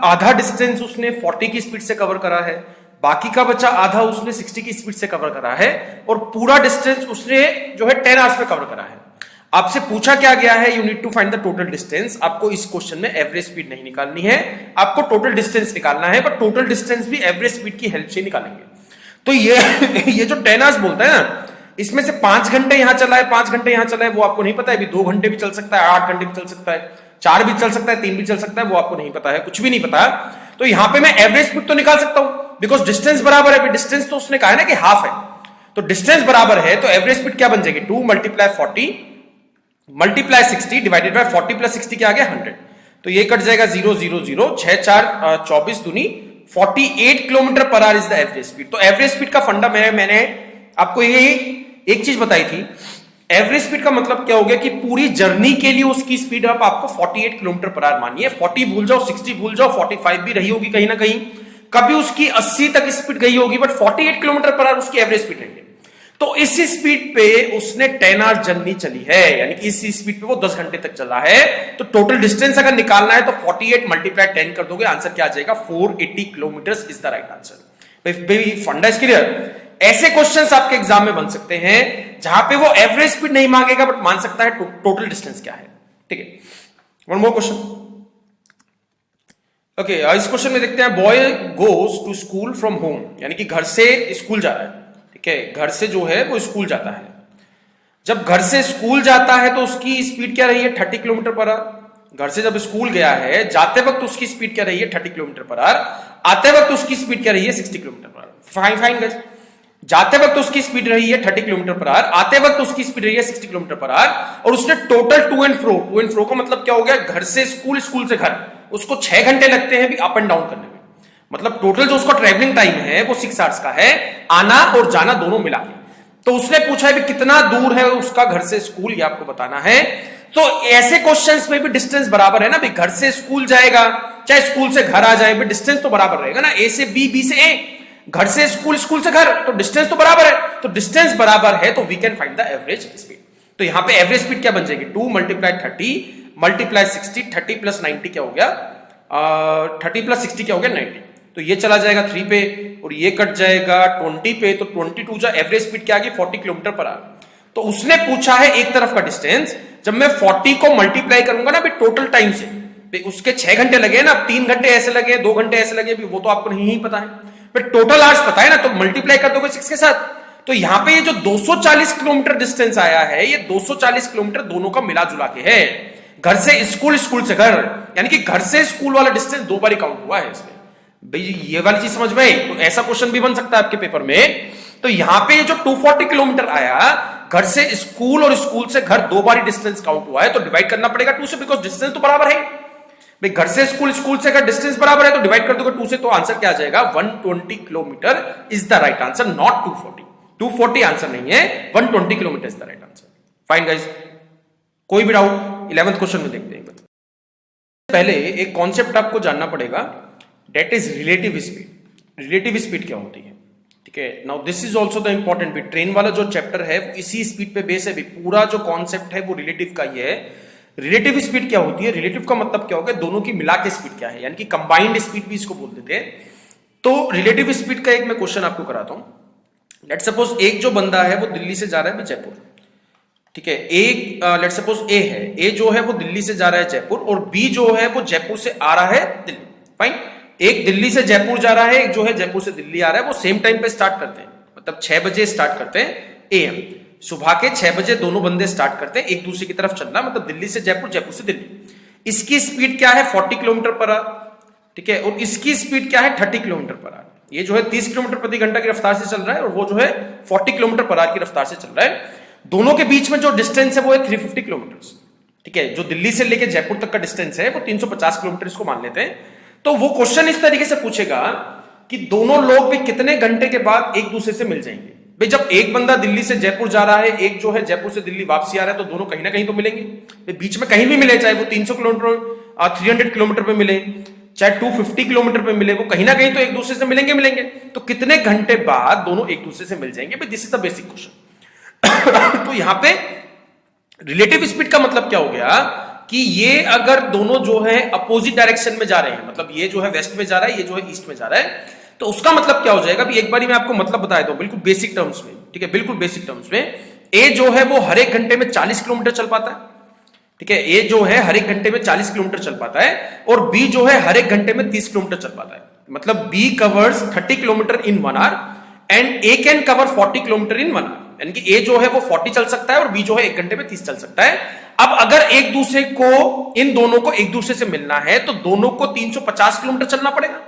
आधा डिस्टेंस उसने 40 की स्पीड से कवर करा है, बाकी का बचा आधा उसने 60 की स्पीड से कवर करा है, और पूरा डिस्टेंस उसने जो है 10 आवर्स में कवर करा है। आपसे पूछा क्या गया है, you need to find the total distance. आपको इस क्वेश्चन में एवरेज स्पीड नहीं निकालनी है, आपको टोटल डिस्टेंस निकालना है, बट टोटल डिस्टेंस भी एवरेज स्पीड की हेल्प से निकालेंगे। तो ये जो 10 आवर्स बोलता है ना, इसमें से 5 घंटे यहां चला है, 5 घंटे यहां चला है, वो आपको नहीं पता है। अभी 2 घंटे भी चल सकता है, 8 घंटे भी चल सकता है, 4 भी चल सकता है, 3 भी चल सकता है, वो आपको नहीं पता है, कुछ भी नहीं पता। तो यहां पे मैं एवरेज स्पीड तो निकाल सकता हूं, बिकॉज डिस्टेंस बराबर है। डिस्टेंस तो उसने कहा है ना कि हाफ है, तो डिस्टेंस बराबर है, तो एवरेज स्पीड क्या बन जाएगी, 2 multiply 40 multiply 60 divided by 40 plus 60 क्या आ गया 100। तो ये कट जाएगा 0 0 0 6 4 24 दूनी 48 kilometre per our is the average speed. तो एवरेज स्पीड का फंडा मैंने आपको ये एक चीज बताई थी, एवरेज स्पीड का मतलब क्या हो गया कि पूरी जर्नी के लिए उसकी स्पीड अब आपको 48 किलोमीटर पर आवर मानिए। 40 भूल जाओ, 60 भूल जाओ, 45 भी रही होगी कहीं ना कहीं, कभी उसकी 80 तक स्पीड गई होगी, बट 48 किलोमीटर पर आवर उसकी एवरेज स्पीड रही है। तो इस स्पीड पे उसने 10 आवर्स जर्नी चली है, यानी कि इस स्पीड पे वो 10 घंटे तक चला है। तो टोटल डिस्टेंस अगर निकालना है तो 48 मल्टीप्लाई 10 कर दोगे, आंसर क्या आ जाएगा 480 kilometre is the right answer. फंडा इज क्लियर। ऐसे क्वेश्चंस आपके एग्जाम में बन सकते हैं जहां पे वो एवरेज स्पीड नहीं मांगेगा बट मान सकता है टोटल डिस्टेंस क्या है। ठीक है, वन मोर क्वेश्चन। ओके, इस क्वेश्चन में देखते हैं, boy goes to school from home, यानी कि घर से स्कूल जा रहा है। ठीक है, घर से जो है वो स्कूल जाता है। जब घर से स्कूल जाता है तो उसकी स्पीड क्या रही है 30 किलोमीटर पर आवर। घर से जब स्कूल गया है, जाते वक्त उसकी स्पीड क्या रही है 30 किलोमीटर पर आवर, आते वक्त उसकी स्पीड क्या रही है 60 kilometer per our. Fine fine guys, जाते वक्त उसकी स्पीड रही है 30 किलोमीटर पर आवर, आते वक्त उसकी स्पीड रही है 60 किलोमीटर पर आवर, और उसने टोटल टू एंड फ्रो का मतलब क्या हो गया, घर से स्कूल, स्कूल से घर, उसको 6 घंटे लगते हैं भी अप एंड डाउन करने में। मतलब टोटल जो उसका ट्रेवलिंग टाइम है वो 6 आवर्स का है, आना और जाना दोनों मिला के। तो उसने पूछा है भी कितना दूर है उसका घर से स्कूल, ये आपको बताना है। तो ऐसे क्वेश्चंस में भी डिस्टेंस बराबर है ना भाई, घर से स्कूल जाएगा चाहे स्कूल से घर आ जाए, भी डिस्टेंस तो बराबर रहेगा ना, ए से बी, बी से ए, घर से स्कूल, स्कूल से घर, तो डिस्टेंस तो बराबर है। तो डिस्टेंस बराबर है तो we can find the average speed. तो यहां पे एवरेज स्पीड क्या बन जाएगी, 2 मल्टीप्लाई 30 मल्टीप्लाई 60, 30 प्लस 90 क्या हो गया 30 प्लस 60 क्या हो गया 90। तो ये चला जाएगा 3 पे और ये कट जाएगा 20 पे, तो 22 जा एवरेज स्पीड क्या आ गई 40 किलोमीटर पर आवर। तो उसने पूछा है एक तरफ का डिस्टेंस, जब मैं 40 को मल्टीप्लाई करूंगा ना टोटल टाइम से, उसके 6 घंटे लगे ना, 3 घंटे ऐसे लगे, 2 घंटे ऐसे लगे, वो तो आपको नहीं पता है, बट टोटल आवर्स पता है ना, तो मल्टीप्लाई कर दोगे 6 के साथ। तो यहां पे ये जो 240 किलोमीटर डिस्टेंस आया है, ये 240 किलोमीटर दोनों का मिला जुला के है, घर से स्कूल, स्कूल से घर, यानी कि घर से स्कूल वाला डिस्टेंस 2 बार काउंट हुआ है इसमें। भाई ये वाली चीज समझ में आई? तो ऐसा क्वेश्चन भी बन सकता है आपके पेपर में। तो यहां पे जो 240 किलोमीटर आया, घर से स्कूल और स्कूल से घर 2 बार डिस्टेंस काउंट हुआ है, तो डिवाइड करना पड़ेगा 2 से, बिकॉज डिस्टेंस तो बराबर है भाई। घर से स्कूल, स्कूल से घर डिस्टेंस बराबर है, तो डिवाइड कर दोगे 2 से, तो आंसर क्या आ जाएगा 120 kilometre is the right answer, not 240। 240 answer नहीं है, 120 kilometre is the right answer. Fine guys, कोई भी डाउट 11th क्वेश्चन में देखते हैं। पहले एक कॉन्सेप्ट आपको जानना पड़ेगा, that is relative speed. Relative speed क्या होती है? ठीक है, now this is also the important bit. Train वाला जो चैप्टर है वो इसी स्पीड पे बेस है भी, पूरा जो कॉन्सेप्ट है वो रिलेटिव का ही है। रिलेटिव स्पीड क्या होती है? रिलेटिव का मतलब क्या होगा, दोनों की मिला के स्पीड क्या है, यानी कि कंबाइंड स्पीड भी इसको बोल देते हैं। तो रिलेटिव स्पीड का एक मैं क्वेश्चन आपको कराता हूं। लेट सपोज एक जो बंदा है वो दिल्ली से जा रहा है जयपुर। ठीक है, एक लेट सपोज ए है, ए जो है वो दिल्ली से जा रहा है जयपुर, और बी जो है वो जयपुर से आ रहा है दिल्ली। फाइन, एक दिल्ली से जयपुर जा रहा है, एक जो है जयपुर से दिल्ली आ रहा है, वो सेम टाइम पे स्टार्ट करते हैं, मतलब 6 बजे स्टार्ट करते हैं एएम, सुबह के 6 बजे दोनों बंदे स्टार्ट करते हैं एक दूसरे की तरफ चलना, मतलब दिल्ली से जयपुर, जयपुर से दिल्ली। इसकी स्पीड क्या है 40 किलोमीटर पर आवर। ठीक है, और इसकी स्पीड क्या है 30 किलोमीटर पर आवर। ये जो है 30 किलोमीटर प्रति घंटा की रफ्तार से चल रहा है, और वो जो है 40 किलोमीटर पर आवर की रफ्तार से चल रहा है। दोनों के बीच में जो डिस्टेंस है वो है 350 किलोमीटर। ठीक है, जो दिल्ली से लेकर जयपुर तक का डिस्टेंस है वो 350 किलोमीटर इसको मान लेते हैं। तो वो क्वेश्चन इस तरीके से पूछेगा कि दोनों लोग भी कितने घंटे के बाद एक दूसरे से मिल जाएंगे। भाई जब एक बंदा दिल्ली से जयपुर जा रहा है, एक जो है जयपुर से दिल्ली वापसी आ रहा है, तो दोनों कहीं ना कहीं तो मिलेंगे। बीच में कहीं भी मिले, चाहे वो 300 किलोमीटर 300 किलोमीटर पे मिले, चाहे 250 किलोमीटर पे मिले, वो कहीं ना कहीं तो एक दूसरे से मिलेंगे। तो कितने घंटे बाद दोनों एक दूसरे से मिल जाएंगे? This is the basic question. तो यहां पे रिलेटिव स्पीड का मतलब क्या हो गया कि ये अगर दोनों जो है अपोजिट डायरेक्शन में जा रहे हैं, मतलब ये जो है वेस्ट में जा रहा है, ये जो है ईस्ट में जा रहा है, तो उसका मतलब क्या हो जाएगा? एक बार मैं आपको मतलब बताया दो बिल्कुल बेसिक टर्म्स में। ठीक है, बिल्कुल बेसिक टर्म्स में, ए जो है वो हर एक घंटे में 40 किलोमीटर चल पाता है। ठीक है, ए जो है हर एक घंटे में 40 किलोमीटर चल पाता है, और बी जो है हर एक घंटे में 30 किलोमीटर चल पाता है। मतलब B covers 30 kilometer in 1 hour and A can cover 40 kilometer in 1 hour. यानी कि ए जो है वो 40 चल सकता है और बी जो है 1 घंटे में 30 चल सकता है। अब अगर एक दूसरे को, इन दोनों को एक दूसरे से मिलना है, तो दोनों को 350 किलोमीटर चलना पड़ेगा,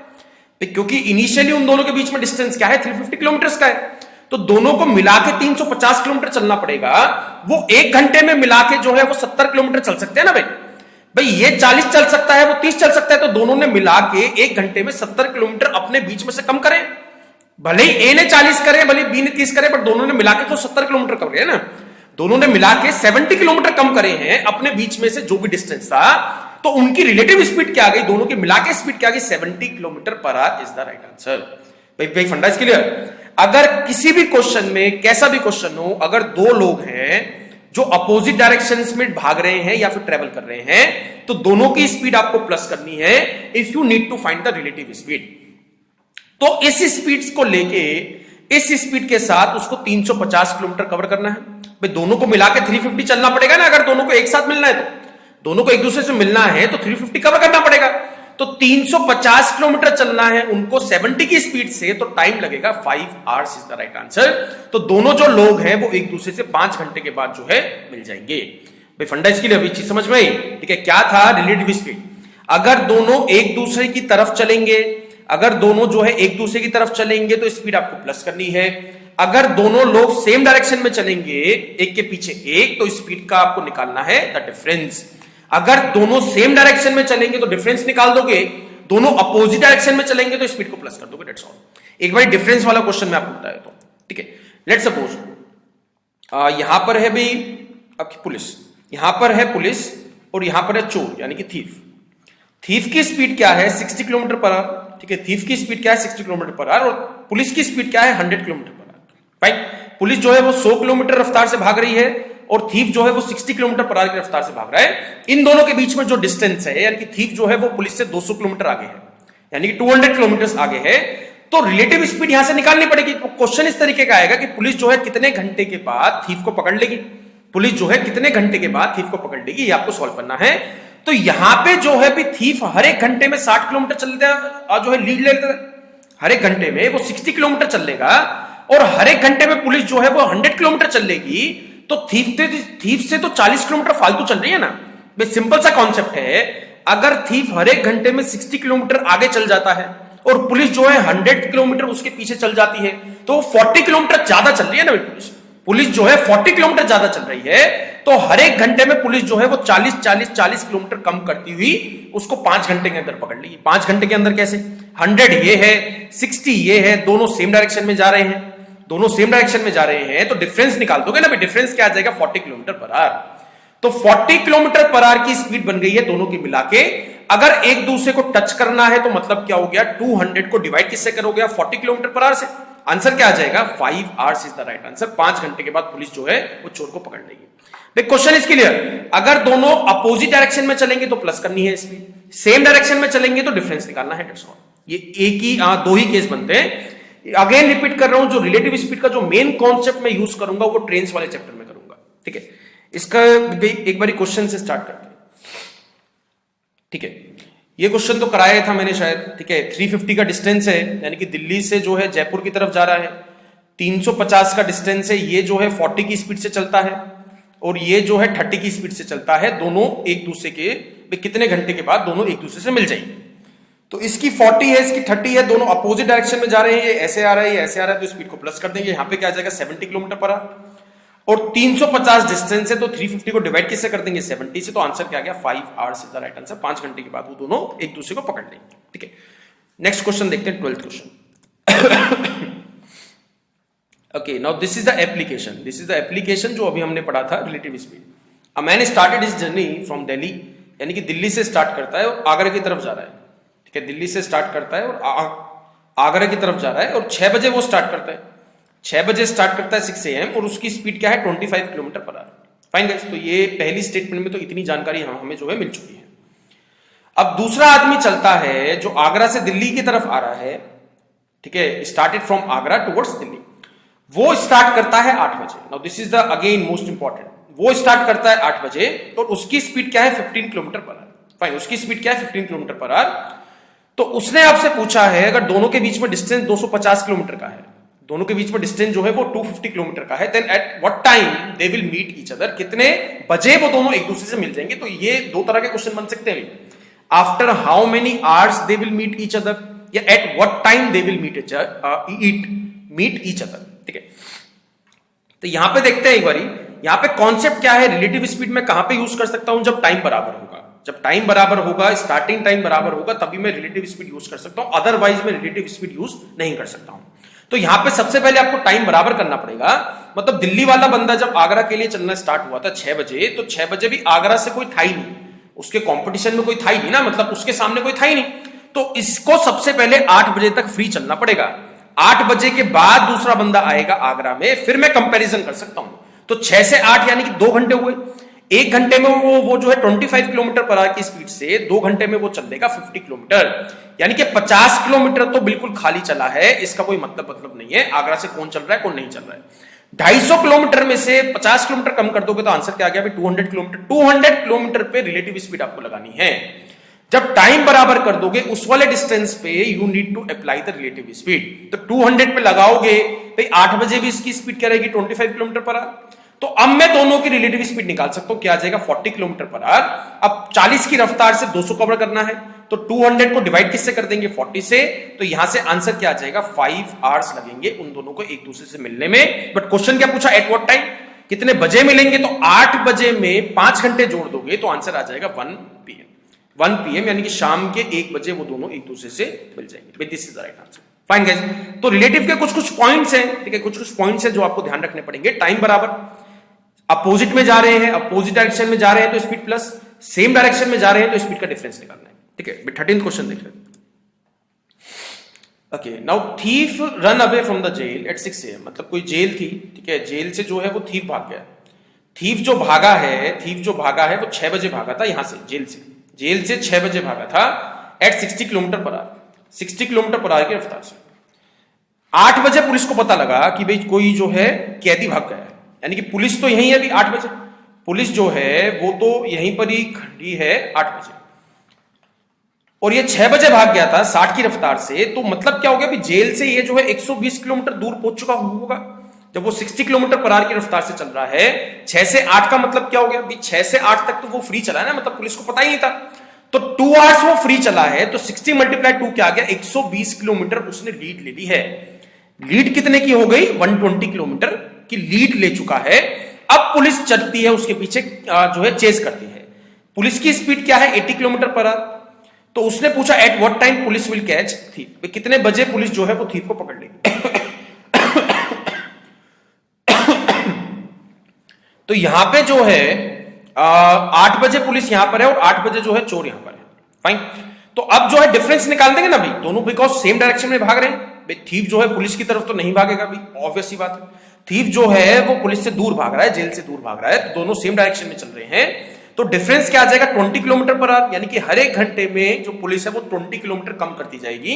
क्योंकि इनिशियली उन दोनों के बीच में डिस्टेंस क्या है 350 किलोमीटर का है। तो दोनों को मिला के 350 किलोमीटर चलना पड़ेगा। वो 1 घंटे में मिला के जो है वो 70 किलोमीटर चल सकते हैं ना भाई ये 40 चल सकता है, वो 30 चल सकता है, तो दोनों ने मिला के 1 घंटे में 70 किलोमीटर अपने बीच में से कम करें। भले ही ए ने 40 करे, भले बी ने 30 करे, बट दोनों ने मिला के तो 70 किलोमीटर कम करे ना। दोनों ने मिला के 70 किलोमीटर कम करे हैं अपने बीच में से जो भी डिस्टेंस था। तो उनकी रिलेटिव स्पीड क्या आ गई, दोनों की मिला के स्पीड क्या आ गई 70 kilometre per our is the right answer. भाई फंडा इज क्लियर। अगर किसी भी क्वेश्चन में कैसा भी क्वेश्चन हो, अगर दो लोग हैं जो अपोजिट डायरेक्शन में भाग रहे हैं या फिर ट्रेवल कर रहे हैं, तो दोनों की स्पीड आपको प्लस करनी है if you need to find the relative speed. तो इस स्पीड को लेके, इस स्पीड के साथ उसको 350 किलोमीटर कवर करना है। भाई दोनों को मिला के 350 चलना पड़ेगा ना, अगर दोनों को एक साथ मिलना है तो, दोनों को एक दूसरे से मिलना है तो 350 कवर करना पड़ेगा। तो 350 किलोमीटर चलना है उनको 70 की स्पीड से, तो टाइम लगेगा 5 hours is the right answer. तो दोनों जो लोग हैं वो एक दूसरे से 5 घंटे के बाद जो है मिल जाएंगे। भाई फंडा इसके लिए अभी चीज समझ में आई, ठीक है। क्या था रिलेटिव स्पीड, अगर दोनों एक दूसरे की तरफ चलेंगे, अगर दोनों जो है एक दूसरे की तरफ चलेंगे तो स्पीड आपको प्लस करनी है। अगर दोनों लोग सेम डायरेक्शन में चलेंगे, एक के पीछे एक, तो स्पीड का आपको निकालना है द डिफरेंस। अगर दोनों सेम डायरेक्शन में चलेंगे तो डिफरेंस निकाल दोगे, दोनों अपोजिट डायरेक्शन में चलेंगे तो स्पीड को प्लस कर दोगे, दैट्स ऑल। एक बार डिफरेंस वाला क्वेश्चन मैं आपको बता देता हूं, ठीक है। लेट्स सपोज यहां पर है भाई आपकी पुलिस, यहां पर है पुलिस और यहां पर है चोर यानी कि थीफ। थीफ की स्पीड क्या है 60 किलोमीटर पर आवर, ठीक है। थीफ की स्पीड क्या है 60 किलोमीटर पर आवर, और पुलिस की स्पीड क्या है 100 kilometre per our. Right, police जो है वो 100 किलोमीटर रफ्तार से भाग रही है और थीफ जो है वो 60 किलोमीटर पर आवर की रफ्तार से भाग रहा है। इन दोनों के बीच में जो डिस्टेंस है, यानी कि थीफ जो है वो पुलिस से 200 किलोमीटर आगे है, यानी कि 200 किलोमीटर आगे है, तो रिलेटिव स्पीड यहां से निकालनी पड़ेगी। तो क्वेश्चन इस तरीके का आएगा कि पुलिस जो है कितने घंटे के बाद थीफ को पकड़ लेगी, पुलिस जो है कितने घंटे के बाद थीफ को पकड़ लेगी, ये आपको सॉल्व करना है। तो यहां पे जो है भी थीफ हर एक घंटे में 60 किलोमीटर चलता है, जो है लीड लेता है, हर एक घंटे में वो 60 किलोमीटर चल लेगा, और हर एक घंटे में पुलिस जो है वो 100 किलोमीटर चल लेगी। तो थीफ से तो 40 किलोमीटर फालतू चल रही है ना। सिंपल सा कॉन्सेप्ट है, अगर थीफ हर एक घंटे में 60 किलोमीटर आगे चल जाता है और पुलिस जो है 100 किलोमीटर उसके पीछे चल जाती है, तो 40 किलोमीटर ज्यादा चल रही है ना पुलिस जो है 40 किलोमीटर ज्यादा चल रही है, तो हर एक घंटे में पुलिस जो है वो 40 किलोमीटर कम करती हुई उसको 5 घंटे के अंदर पकड़ लेगी। 5 घंटे के अंदर कैसे, 100 ये है 60 ये है, दोनों सेम डायरेक्शन में जा रहे हैं, दोनों सेम डायरेक्शन में जा रहे हैं, तो डिफरेंस निकाल दोगे ना भाई। डिफरेंस क्या आ जाएगा 40 किलोमीटर पर आवर। तो 40 किलोमीटर पर आवर की स्पीड बन गई है दोनों की मिला के। अगर एक दूसरे को टच करना है तो मतलब क्या हो गया, 200 को डिवाइड किससे करोगे, 40 किलोमीटर पर आवर से। आंसर क्या आ जाएगा 5 hours is the right answer. 5 घंटे के बाद पुलिस जो है वो चोर को पकड़ लेगी। Question is clear. अगर दोनों अपोजिट डायरेक्शन में चलेंगे तो प्लस करनी है स्पीड, सेम डायरेक्शन में चलेंगे तो डिफरेंस निकालना है, दैट्स ऑल। ये एक ही दो ही केस बनते हैं। अगेन रिपीट कर रहा हूं, जो रिलेटिव स्पीड का जो मेन कॉन्सेप्ट मैं यूज करूंगा वो ट्रेन्स वाले चैप्टर में करूंगा, ठीक है। इसका एक बार क्वेश्चन से स्टार्ट करते हैं, ठीक है। ये क्वेश्चन तो कराया था मैंने शायद, ठीक है। 350 का डिस्टेंस है, यानी कि दिल्ली से जो है जयपुर की तरफ जा रहा है। 350 का डिस्टेंस है, ये जो है 40 की स्पीड से चलता है और ये जो है 30 की स्पीड से चलता है। दोनों एक दूसरे के कितने घंटे के बाद दोनों एक दूसरे से मिल जाएंगे। तो इसकी 40 है, इसकी 30 है, दोनों अपोजिट डायरेक्शन में जा रहे हैं, ये ऐसे आ रहा है, ये ऐसे आ रहा है, तो स्पीड को प्लस कर देंगे। यहां पे क्या आ जाएगा 70 किलोमीटर पर आवर, और 350 डिस्टेंस है तो 350 को डिवाइड किससे कर देंगे 70 से, तो आंसर क्या आ गया 5 hours is the right answer. 5 घंटे के बाद वो दोनों एक दूसरे को पकड़ लेंगे, ठीक है। नेक्स्ट क्वेश्चन देखते हैं, 12th question. Okay, now this is the application, this is the application जो अभी हमने पढ़ा था relative speed. A man started his journey from Delhi, यानी कि दिल्ली से स्टार्ट करता है और आगरा की तरफ जा रहा है, ठीक है। दिल्ली से स्टार्ट करता है और आगरा की तरफ जा रहा है, और 6 बजे वो स्टार्ट करता है, 6 बजे स्टार्ट करता है 6 AM, और उसकी स्पीड क्या है 25 kilometre per our. Fine guys, तो ये पहली स्टेटमेंट में तो इतनी जानकारी हमें जो है मिल चुकी है। अब दूसरा आदमी चलता है जो आगरा से दिल्ली की तरफ आ रहा है, ठीक है, started from Agra towards Delhi. वो स्टार्ट करता है 8 बजे। Now this is the again most important, वो स्टार्ट करता है 8 बजे और उसकी स्पीड क्या है 15 किलोमीटर पर आवर। फाइन, उसकी स्पीड क्या है 15 किलोमीटर पर आवर। तो उसने आपसे पूछा है अगर दोनों के बीच में डिस्टेंस 250 किलोमीटर का है, दोनों के बीच में डिस्टेंस जो है वो 250 किलोमीटर का है, then at what time they will meet each other, कितने बजे वो दोनों एक दूसरे से मिल जाएंगे। तो ये दो तरह के क्वेश्चन बन सकते हैं, after how many hours they will meet each other, या at what time they will meet each other, ठीक है। तो यहां पे देखते हैं एक बारी, यहां पे कॉन्सेप्ट क्या है, रिलेटिव स्पीड में कहां पे यूज कर सकता हूं, जब टाइम बराबर होगा, जब टाइम बराबर होगा, स्टार्टिंग टाइम बराबर होगा, तभी मैं रिलेटिव स्पीड यूज कर सकता हूं, अदरवाइज मैं रिलेटिव स्पीड यूज नहीं कर सकता हूं। तो यहां पे सबसे पहले आपको टाइम बराबर करना पड़ेगा। मतलब दिल्ली वाला बंदा जब आगरा के लिए चलना स्टार्ट हुआ था 6 बजे, तो 6 बजे भी आगरा से कोई था ही नहीं, उसके कंपटीशन में कोई था ही नहीं ना, मतलब उसके सामने कोई था ही नहीं। तो इसको सबसे पहले 8 बजे तक फ्री चलना पड़ेगा। 8 बजे के बाद दूसरा बंदा आएगा आगरा में, फिर मैं कंपैरिजन कर सकता हूं। तो 6 से 8 यानी कि 2 घंटे हुए। 1 घंटे में वो जो है 25 किलोमीटर पर आवर की स्पीड से 2 घंटे में वो चल देगा 50 किलोमीटर, यानी कि 50 किलोमीटर तो बिल्कुल खाली चला है। इसका कोई मतलब नहीं है आगरा से कौन चल रहा है कौन नहीं चल रहा है। 250 किलोमीटर में से 50 किलोमीटर कम कर दोगे तो आंसर क्या आ गया? 200 किलोमीटर। 200 किलोमीटर पे रिलेटिव स्पीड आपको लगानी है। जब टाइम बराबर कर दोगे उस वाले डिस्टेंस पे you need to apply the relative speed. तो 200 पे लगाओगे भाई 8 बजे भी इसकी स्पीड क्या रहेगी? 25 किलोमीटर पर आवर। तो अब मैं दोनों की रिलेटिव स्पीड निकाल सकता हूं, क्या आ जाएगा? 40 किलोमीटर पर आवर। अब 40 की रफ्तार से 200 कवर करना है, तो 200 को डिवाइड किससे कर देंगे? 40 से। तो यहां से आंसर क्या आ जाएगा? 5 आवर्स लगेंगे उन दोनों को एक दूसरे से मिलने में। बट क्वेश्चन क्या पूछा? एट व्हाट टाइम, कितने बजे मिलेंगे? तो 8 बजे में 5 घंटे जोड़ दोगे तो आंसर आ जाएगा 1 PM। 1 PM यानी कि शाम के 1 बजे वो दोनों एक दूसरे से मिल जाएंगे। This is the right answer. Fine guys, तो रिलेटिव के कुछ पॉइंट्स हैं, ठीक है, कुछ पॉइंट्स हैं जो आपको ध्यान रखने पड़ेंगे। टाइम बराबर, अपोजिट में जा रहे हैं, अपोजिट डायरेक्शन में जा रहे हैं तो स्पीड प्लस, सेम डायरेक्शन में जा रहे हैं तो स्पीड का डिफरेंस निकालना है, ठीक है। 13th क्वेश्चन देख लेते हैं। Okay, now thief run away from the jail at 6 AM, मतलब कोई जेल थी, ठीक है, जेल से जो है वो थीफ भाग गया। थीफ जो भागा है वो 6 बजे भागा था यहां से, जेल से 6 बजे भागा था at 60 kilometer per hour, 60 kilometer per hour की रफ्तार से। 8 बजे पुलिस को पता लगा कि भाई कोई जो है कैदी भाग गया है, यानी कि पुलिस तो यहीं है अभी 8 बजे, पुलिस जो है वो तो यहीं पर ही खड़ी है 8 बजे, और ये 6 बजे भाग गया था 60 की रफ्तार से। तो मतलब क्या हो गया? जेल से ये जो है 120 किलोमीटर दूर पहुंच चुका होगा जब वो 60 किलोमीटर पर आवर की रफ्तार से चल रहा है। 6 से 8 का मतलब क्या हो गया? 6 से 8 तक तो वो फ्री चला है ना, मतलब पुलिस को पता ही नहीं था। तो 2 आवर्स वो फ्री चला है, तो 60 × 2 क्या आ गया? 120 किलोमीटर उसने लीड ले ली है। लीड कितने की हो गई? 120 किलोमीटर की लीड ले चुका है। अब पुलिस चलती है उसके पीछे, जो है चेस करती है। पुलिस की स्पीड क्या है? 80 किलोमीटर पर आवर। तो उसने पूछा eight what time police will catch thief, कितने बजे पुलिस जो है वो थीफ को पकड़ लेगी। तो यहां पे जो है 8 बजे पुलिस यहां पर है और 8 बजे जो है चोर यहां पर है। फाइन, तो अब जो है डिफरेंस निकाल देंगे ना भाई, दोनों बिकॉज सेम डायरेक्शन में भाग रहे हैं। थीफ जो है पुलिस की तरफ तो नहीं भागेगा भाई, ऑब्वियस सी बात है। थीफ जो है वो पुलिस से दूर भाग रहा है, जेल से दूर भाग रहा है, तो दोनों सेम डायरेक्शन में चल रहे हैं। तो डिफरेंस क्या आ जाएगा? 20 किलोमीटर पर आवर, यानी कि हर एक घंटे में जो पुलिस है वो 20 किलोमीटर कम करती जाएगी।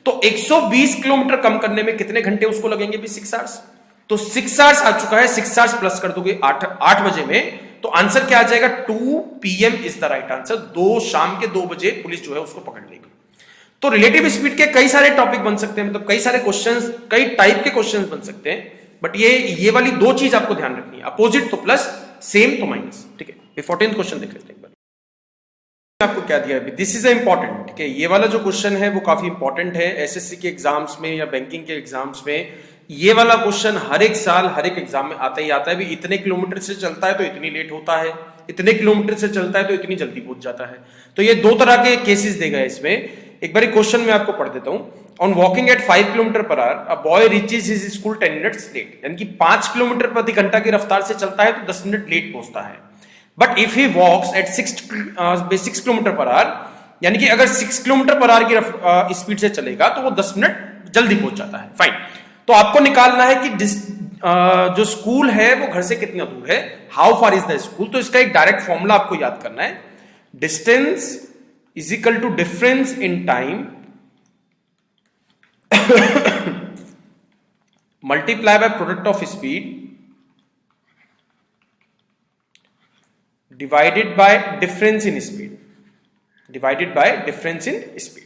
तो 120 किलोमीटर कम करने में कितने घंटे उसको लगेंगे? 6 आवर्स। तो 6 आवर्स आ चुका है, 6 आवर्स प्लस कर दोगे 8 बजे में, तो आंसर क्या आ जाएगा? 2 PM is the right answer. शाम के 2 बजे पुलिस जो है उसको पकड़ लेगी। तो रिलेटिव स्पीड के कई सारे टॉपिक बन सकते हैं, मतलब कई सारे क्वेश्चंस, कई टाइप के क्वेश्चंस बन सकते हैं, बट ये वाली 2 चीज आपको ध्यान रखनी है, अपोजिट तो प्लस, सेम तो माइनस, ठीक है। 14th क्वेश्चन देख लेते हैं। आपको क्या दिया है? दिस इज इंपॉर्टेंट, ठीक है। ये वाला जो क्वेश्चन है वो काफी इंपॉर्टेंट है एसएससी के एग्जाम्स में या बैंकिंग के एग्जाम्स में। ये वाला क्वेश्चन हर एक साल हर एक एग्जाम में आता ही आता है। भी इतने किलोमीटर से चलता है तो इतनी लेट होता है, इतने किलोमीटर से चलता है तो इतनी जल्दी पहुंच जाता है। तो ये 2 तरह के केसेस देगा इसमें। एक बार क्वेश्चन मैं आपको पढ़ देता हूं। On walking at 5 kilometer per hour a boy reaches his school 10 minutes late, यानी कि 5 किलोमीटर प्रति घंटा की रफ्तार से चलता है तो 10 मिनट लेट पहुंचता है। But if he walks at 6 kilometer per hour, यानी कि अगर 6 किलोमीटर पर आवर की स्पीड से चलेगा तो वो 10 मिनट जल्दी पहुंच जाता है। फाइन, तो आपको निकालना है कि जो स्कूल है वो घर से कितना दूर है, how far is the school. तो इसका एक डायरेक्ट फॉर्मूला आपको याद करना है, distance is equal to difference in time multiply by product of speed divided by difference in speed, divided by difference in speed,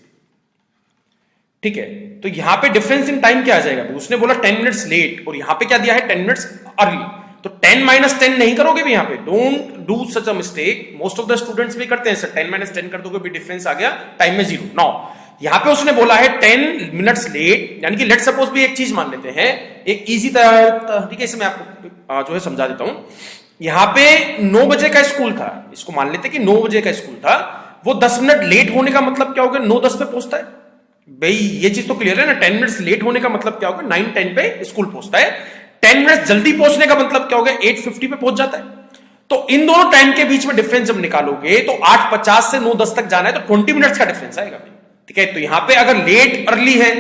ठीक है। तो यहां पे डिफरेंस इन टाइम क्या आ जाएगा? उसने बोला 10 मिनट्स लेट और यहां पे क्या दिया है? 10 मिनट्स अर्ली। तो 10 - 10 नहीं करोगे भी, यहां पे don't do such a mistake. Most of the students भी करते हैं सर, 10 - 10 कर दोगे भी डिफरेंस आ गया टाइम में 0। नाउ यहां पे उसने बोला है 10 मिनट्स लेट, यानी कि लेट सपोज भी एक चीज मान लेते हैं, एक इजी तरीके से मैं आपको जो है समझा देता हूं। यहां पे 9 बजे का स्कूल था, इसको मान लेते कि 9 बजे का स्कूल था, वो 10 मिनट लेट होने का मतलब क्या होगा? 9:10 पे पहुंचता है भाई, ये चीज तो क्लियर है ना। 10 मिनट्स लेट होने का मतलब क्या होगा? 9:10 पे स्कूल पहुंचता है। 10 मिनट्स जल्दी पहुंचने का मतलब क्या होगा? 8:50 पे पहुंच जाता है। तो इन दोनों टाइम के बीच में डिफरेंस जब निकालोगे तो 8:50 से 9:10 तक जाना है तो 20 मिनट्स का डिफरेंस आएगा, ठीक है। तो यहां पे अगर लेट अर्ली है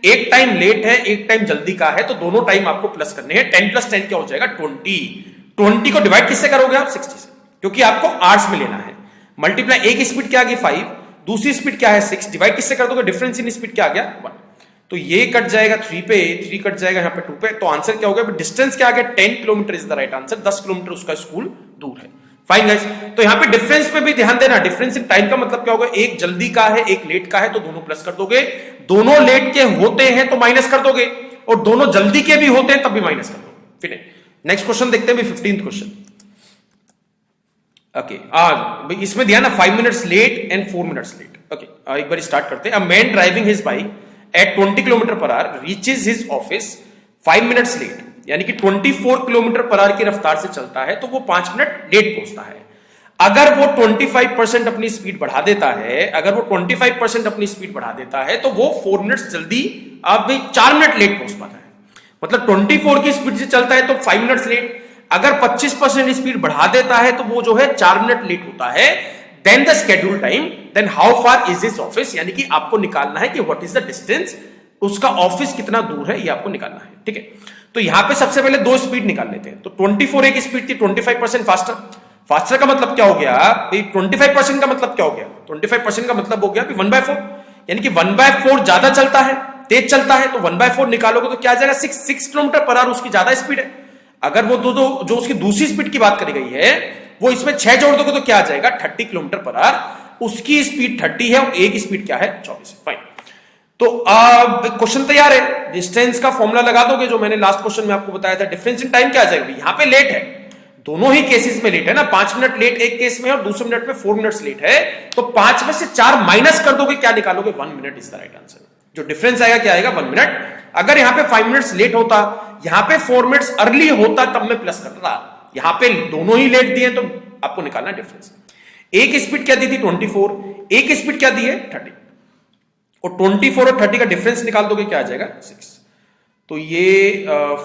एक टाइम लेट है, एक टाइम जल्दी का है, तो दोनों टाइम आपको प्लस करने हैं। 10 + 10 क्या हो जाएगा 20 को डिवाइड किससे करोगे आप 60 से, क्योंकि आपको आवर्स में लेना है। मल्टीप्लाई, एक स्पीड क्या आ गई 5, दूसरी स्पीड क्या है 6, डिवाइड किससे कर दोगे, डिफरेंस इन स्पीड क्या आ गया 1, तो ये कट जाएगा 3 पे, 3 कट जाएगा यहाँ पे 2 पे, तो आंसर क्या हो गया, डिस्टेंस क्या आ गया 10 kilometre is the right answer, 10 kilometre उसका स्कूल दूर है। फाइन गाइस, तो यहाँ पे डिफरेंस पे भी ध्यान देना, डिफरेंस इन टाइम का मतलब क्या होगा, एक जल्दी का है एक लेट का है, तो दोनों प्लस कर दोगे, दोनों लेट के होते हैं तो माइनस कर दोगे, और दोनों जल्दी के भी होते हैं तब भी माइनस कर दोगे। फिर नेक्स्ट क्वेश्चन देखते हैं, 15th क्वेश्चन। ओके, इसमें ध्यान है 5 minutes late and 4 minutes late. Okay, एक बार स्टार्ट करते हैं। A man driving his bike at 20 kilometer per hour reaches his office 5 minutes late, यानी कि 24 किलोमीटर पर आवर की रफ्तार से चलता है तो वो 5 मिनट लेट पहुंचता है। अगर वो 25% अपनी स्पीड बढ़ा देता है, अगर वो 25% अपनी स्पीड बढ़ा देता है तो वो 4 मिनट्स जल्दी, अब 4 मिनट लेट पहुंच पाता है। मतलब 24 की स्पीड से चलता है तो 5 मिनट्स लेट, अगर 25% स्पीड बढ़ा देता है तो वो जो है 4 मिनट लेट होता है। Then the schedule time, then how far is his office, यानी कि आपको निकालना है कि व्हाट इज द डिस्टेंस, उसका ऑफिस कितना दूर है, ये आपको निकालना है। ठीक है, तो यहां पे सबसे पहले दो स्पीड निकाल लेते हैं। तो 24 एक स्पीड थी, 25% फास्टर। फास्टर का मतलब क्या हो गया, 25% का मतलब क्या हो गया, 25% का मतलब हो गया 1/4, यानी कि 1/4 ज्यादा चलता है, तेज चलता है, तो 1/4 निकालोगे तो क्या आ जाएगा 6 किलोमीटर पर आवर उसकी ज्यादा स्पीड है। अगर वो जो उसकी दूसरी स्पीड की बात करी गई है वो इसमें 6 जोड़ दोगे तो क्या आ जाएगा 30 किलोमीटर पर आवर, उसकी स्पीड 30 है और एक स्पीड क्या है 24 है। फाइन, तो अब क्वेश्चन तैयार है, डिस्टेंस का फॉर्मूला लगा दोगे जो मैंने लास्ट क्वेश्चन में आपको बताया था। डिफरेंस इन टाइम क्या आ जाएगा, यहां पे लेट है, दोनों ही केसेस में लेट है ना, 5 मिनट लेट एक केस में और दूसरे मिनट में 4 मिनट्स लेट है, तो 5 में से 4 माइनस कर दोगे, क्या निकालोगे 1 minute is the right answer. जो डिफरेंस आएगा क्या आएगा 1 मिनट। अगर यहां पे 5 मिनट्स लेट होता, यहां पे 4 मिनट्स अर्ली होता तब मैं प्लस करता, यहां पे दोनों ही लेट दिए तो आपको निकालना डिफरेंस। एक स्पीड क्या दी थी 24, एक स्पीड क्या दी है 30, और 24 और 30 का डिफरेंस निकाल दोगे क्या आ जाएगा 6। तो ये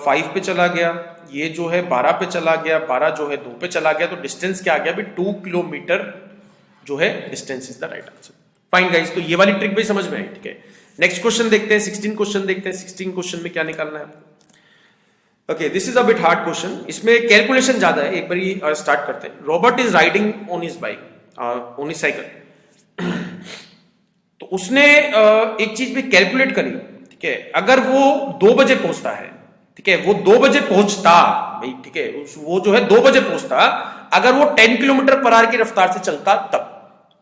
5 पे चला गया, ये जो है 12 पे चला गया, 12 जो है 2 पे चला गया, तो डिस्टेंस क्या आ गया 2 किलोमीटर जो है distance is the right answer. Fine guys, तो ये वाली ट्रिक भी समझ में आई। ठीक है, नेक्स्ट क्वेश्चन देखते हैं, 16 क्वेश्चन देखते हैं। 16 क्वेश्चन में क्या निकालना है आपको। Okay, this is a bit hard question, इसमें कैलकुलेशन ज्यादा है। एक बार स्टार्ट करते हैं। Robert is riding on his bike, on his cycle. तो उसने एक चीज भी कैलकुलेट करी। ठीक है, अगर वो 2 बजे पहुंचता है, ठीक है, वो 2 बजे पहुंचता भाई, ठीक है, वो जो है 2 बजे पहुंचता, अगर वो 10 किलोमीटर पर आवर की रफ्तार से चलता तब।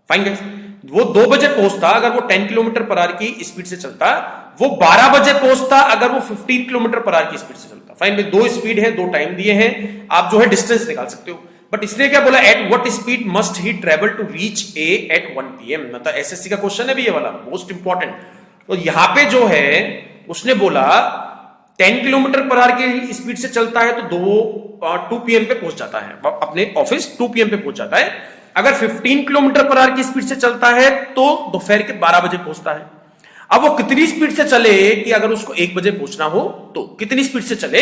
फाइन गाइस, वो 2 बजे पहुंचता अगर वो 10 किलोमीटर पर आवर की स्पीड से चलता, वो 12 बजे पहुंचता अगर वो 15 किलोमीटर पर आवर की स्पीड से चलता। फाइन में 2 स्पीड है, 2 टाइम दिए हैं, आप जो है डिस्टेंस निकाल सकते हो। बट इसने क्या बोला, at what speed must he travel to reach A at 1 PM, मतलब एसएससी का क्वेश्चन है भी ये वाला, मोस्ट इंपॉर्टेंट। तो यहां पे जो है उसने बोला 10 किलोमीटर पर आवर की स्पीड से चलता है तो 2 PM पे पहुंच जाता है, अपने ऑफिस 2 PM पे पहुंच जाता है। अगर 15 किलोमीटर पर आवर की स्पीड से चलता है तो दोपहर के 12 बजे पहुंचता है। अब वो कितनी स्पीड से चले कि अगर उसको 1 बजे पहुंचना हो तो, कितनी स्पीड से चले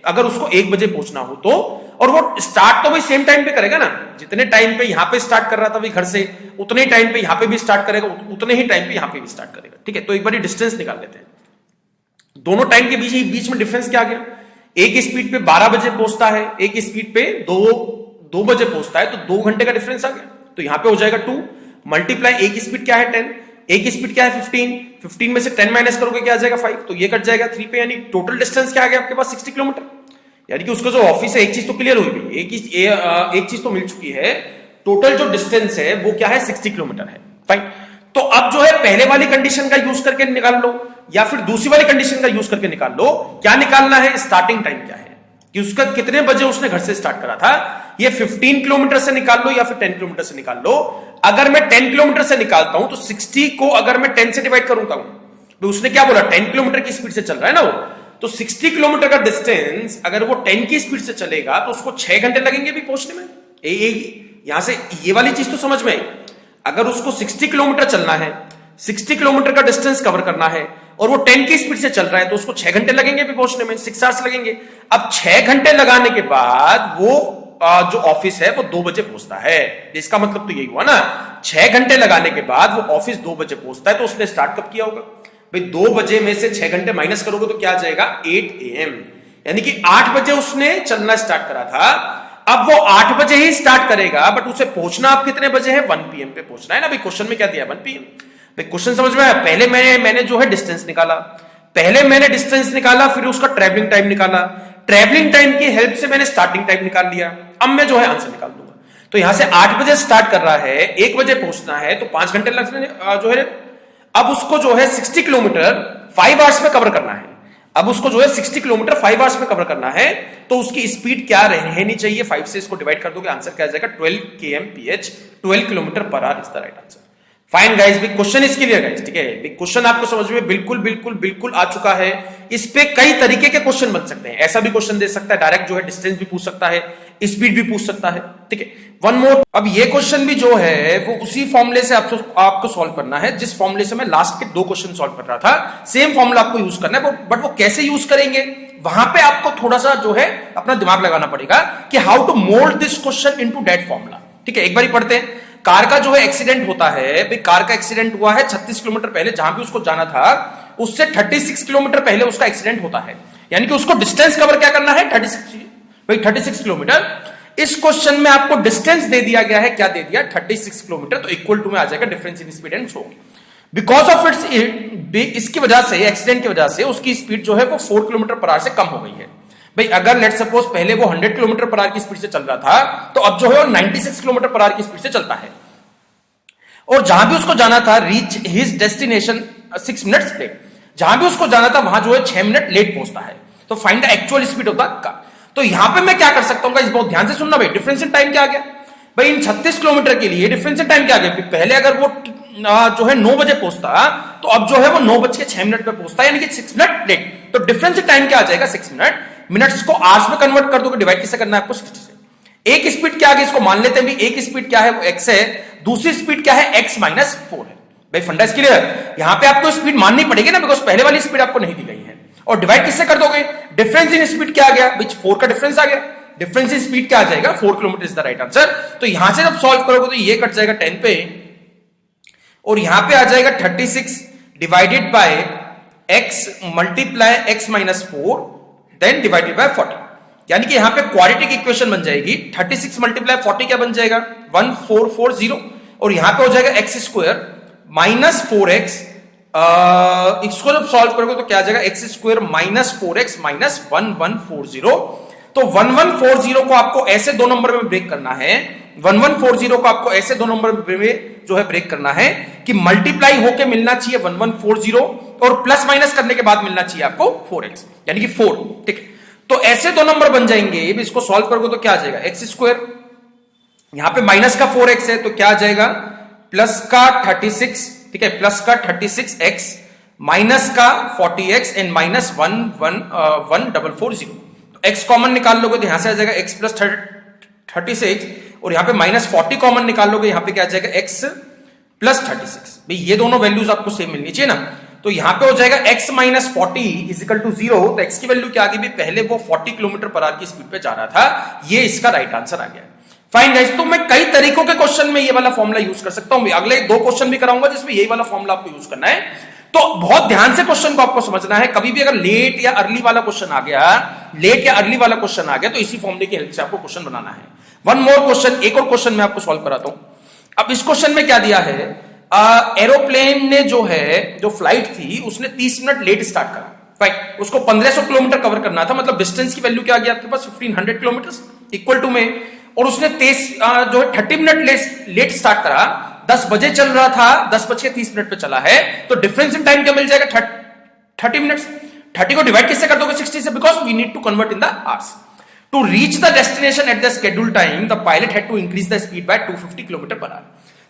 अगर उसको 1 बजे पहुंचना हो तो, और वो स्टार्ट तो भाई सेम टाइम पे करेगा ना, जितने टाइम पे यहां पे स्टार्ट कर रहा था भाई घर से, उतने टाइम पे यहां पे भी स्टार्ट करेगा, उतने ही टाइम पे यहां पे भी स्टार्ट करेगा। ठीक है, तो एक बार डिस्टेंस निकाल लेते हैं। दोनों टाइम के बीच में डिफरेंस क्या आ गया, एक स्पीड पे 12 बजे पहुंचता है, एक स्पीड पे 2 बजे पहुंचता है, तो 2 घंटे का डिफरेंस आ गया। तो यहां पे हो जाएगा 2 मल्टीप्लाई, एक स्पीड क्या है 10, एक स्पीड क्या है 15 में से 10 माइनस करोगे क्या आ जाएगा 5, तो ये कट जाएगा 3 पे, यानी टोटल डिस्टेंस क्या आ गया आपके पास 60 किलोमीटर। यानी कि उसका जो ऑफिस है, एक चीज तो क्लियर हुई भी, एक चीज तो मिल चुकी है, टोटल जो डिस्टेंस है वो क्या है 60 किलोमीटर है। फाइन, तो अब जो है पहले वाली कंडीशन का यूज करके निकाल लो या फिर दूसरी वाली कंडीशन का यूज करके निकाल लो। क्या निकालना है, स्टार्टिंग टाइम क्या है, कि उसका कितने बजे उसने घर से स्टार्ट करा था। ये 15 किलोमीटर से निकाल लो या फिर 10 किलोमीटर से निकाल लो। अगर मैं 10 किलोमीटर से निकालता हूं तो 60 को अगर मैं 10 से डिवाइड करूंगा, तो उसने क्या बोला 10 किलोमीटर की स्पीड से चल रहा है ना वो, तो 60 किलोमीटर का डिस्टेंस अगर वो 10 की स्पीड से चलेगा तो उसको 6 घंटे लगेंगे भी पहुंचने में। यहां से ये वाली चीज तो समझ में आई। अगर उसको 60 किलोमीटर चलना है, 60 किलोमीटर का डिस्टेंस कवर करना है और वो 10 की स्पीड से चल रहा है, तो उसको 6 घंटे लगेंगे भी पहुंचने में, 6 आवर्स लगेंगे। अब 6 घंटे लगाने के बाद वो जो ऑफिस है वो 2 बजे पहुंचता है। इसका मतलब तो यही हुआ ना, 6 घंटे लगाने के बाद वो ऑफिस 2 बजे पहुंचता है, तो उसने स्टार्ट कब किया होगा भाई 2 बजे में से 6 घंटे माइनस करोगे तो क्या आ जाएगा 8 AM, यानी कि 8 बजे उसने चलना स्टार्ट करा था। अब वो 8 बजे ही स्टार्ट करेगा, बट उसे पहुंचना आप कितने बजे है 1 PM पे पहुंचना है ना भाई। क्वेश्चन में क्या दिया 1 PM। भाई क्वेश्चन समझ में आया। पहले मैंने जो है डिस्टेंस निकाला, फिर उसका ट्रेवलिंग टाइम निकाला, ट्रेवलिंग टाइम की हेल्प से मैंने स्टार्टिंग टाइम निकाल लिया। अब मैं जो है आंसर निकाल दूंगा। तो यहां से 8 बजे स्टार्ट कर रहा है, 1 बजे पहुंचना है, तो 5 घंटे लगने जो है। अब उसको जो है 60 किलोमीटर 5 आवर्स में कवर करना है। अब उसको जो है 60 किलोमीटर 5 आवर्स में कवर करना है, तो उसकी स्पीड क्या रहनी चाहिए? 5 से इसको डिवाइड कर दोगे, आंसर क्या आ जाएगा 12 kmph, 12 kilometre per our is the right answer. Fine guys, big question is clear guys, ठीक है। बिग क्वेश्चन आपको समझ में बिल्कुल आ चुका है। इस पे कई तरीके के क्वेश्चन बन सकते हैं। ऐसा भी क्वेश्चन दे सकता है, डायरेक्ट जो है डिस्टेंस भी पूछ सकता है, स्पीड भी पूछ सकता है, ठीक है। वन मोर, अब ये क्वेश्चन भी जो है वो उसी फॉर्मूले से आपको सॉल्व करना है जिस फॉर्मूले से मैं लास्ट के 2 क्वेश्चन सॉल्व कर रहा था। सेम फॉर्मूला आपको यूज करना है, बट वो कैसे यूज करेंगे वहां पे आपको थोड़ा सा जो है अपना दिमाग लगाना पड़ेगा कि how to mould this question into that formula, ठीक है। एक बार ही पढ़ते हैं। कार का जो है एक्सीडेंट होता है, भाई कार का एक्सीडेंट हुआ है 36 किलोमीटर पहले, जहां भी उसको जाना था उससे 36 किलोमीटर पहले उसका एक्सीडेंट होता है, यानी कि उसको डिस्टेंस कवर क्या करना है 36 किलोमीटर। इस क्वेश्चन में आपको डिस्टेंस दे दिया गया है, क्या दे दिया 36 किलोमीटर, तो इक्वल टू में आ जाएगा difference in speed and slow. Because of इसकी वजह से, एक्सीडेंट की वजह से उसकी स्पीड जो है वो 4 किलोमीटर पर आवर से कम हो गई है। भाई अगर लेट सपोज पहले वो 100 किलोमीटर पर आवर की स्पीड से चल रहा था, तो अब जो है वो 96 किलोमीटर पर आवर की स्पीड से चलता है। और जहां भी उसको जाना था, reach his destination 6 minutes late, जहां भी उसको जाना था वहां जो है 6 मिनट लेट पहुंचता है। तो find the actual speed of the car. तो यहां पे मैं क्या कर सकता हूं, बहुत ध्यान से सुनना भाई। डिफरेंस इन टाइम क्या आ गया भाई, इन 36 किलोमीटर के लिए डिफरेंस इन टाइम क्या आ गया। पहले अगर वो जो है 9 बजे पहुंचता, तो अब जो है वो 9:06 पे पहुंचता है, यानी कि 6 मिनट लेट। तो डिफरेंस इन टाइम क्या आ जाएगा 6 मिनट। मिनट्स को आवर्स में कन्वर्ट कर दोगे, डिवाइड किससे करना है आपको 60 से। एक स्पीड क्या आ गई, इसको मान लेते हैं भी। एक स्पीड क्या है वो x है, दूसरी स्पीड क्या है x माइनस 4 है। भाई फंडा इसके लिए यहां पे आपको स्पीड माननी पड़ेगी ना, बिकॉज पहले वाली स्पीड आपको नहीं दी गई है। और डिवाइड किससे कर दोगे, डिफरेंस इन स्पीड क्या आ गया, विच 4 का डिफरेंस आ गया। डिफरेंस इन स्पीड क्या आ जाएगा 4 kilometre is the right answer. तो यहां से जब सॉल्व करोगे तो ये कट जाएगा 10 पे, और यहां पे आ जाएगा 36 divided by x multiply x minus 4 then divided by 40, यानी कि यहां पे क्वाड्रेटिक इक्वेशन बन जाएगी। 36 मल्टीप्लाई 40 क्या बन जाएगा 1440, और यहां पे हो जाएगा x स्क्वायर माइनस 4x। इसको जब सॉल्व करोगे तो क्या आ जाएगा x square minus 4x minus 1140। तो 1140 को आपको ऐसे 2 नंबर में ब्रेक करना है। 1140 को आपको ऐसे 2 नंबर में जो है ब्रेक करना है कि मल्टीप्लाई होके मिलना चाहिए 1140, और प्लस माइनस करने के बाद मिलना चाहिए आपको 4x, यानी कि 4, ठीक है। तो ऐसे 2 नंबर बन जाएंगे। इसको सॉल्व करोगे तो क्या आ जाएगा x स्क्वायर, यहां पे माइनस का 4x है तो क्या आ जाएगा प्लस का 36, ठीक है, प्लस का 36x माइनस का 40x एंड माइनस 1440। तो x कॉमन निकाल लोगे तो यहां से आ जाएगा x प्लस 36, और यहां पे माइनस 40 कॉमन निकाल लोगे, यहां पे क्या आ जाएगा x प्लस 36। भाई ये दोनों वैल्यूज आपको सेम मिलनी चाहिए ना। तो यहां पे हो जाएगा x minus 40 is equal to 0। तो x की वैल्यू क्या आ गई, पहले वो 40 किलोमीटर पर आवर की स्पीड पे जा रहा था, ये इसका राइट आंसर आ गया। फाइन गाइस, तो मैं कई तरीकों के क्वेश्चन में ये वाला फॉर्मूला यूज कर सकता हूं। अगले 2 क्वेश्चन भी कराऊंगा जिसमें यही वाला फॉर्मूला आपको यूज करना है। तो बहुत ध्यान से क्वेश्चन को आपको समझना है। कभी भी अगर लेट या अर्ली वाला क्वेश्चन आ गया, तो इसी फॉर्मूले की हेल्प से आपको क्वेश्चन बनाना है। वन मोर क्वेश्चन, एक और क्वेश्चन मैं आपको सॉल्व कराता हूं। अब इस क्वेश्चन में क्या दिया है, एरोप्लेन ने जो है, जो फ्लाइट थी उसने 30 मिनट लेट स्टार्ट करा, राइट। उसको 1500 किलोमीटर कवर करना था, मतलब डिस्टेंस की वैल्यू क्या आ गई आपके पास 1500 किलोमीटर इक्वल टू में, और उसने जो है 30 मिनट लेट स्टार्ट करा। 10 बजे चल रहा था, 10:30 पे चला है, तो डिफरेंस इन टाइम क्या मिल जाएगा 30 मिनट्स। 30 को डिवाइड किससे कर दोगे 60 से, because we need to convert in the hours. To reach the destination at the schedule time the pilot had to increase the speed by 250 kilometre per hour.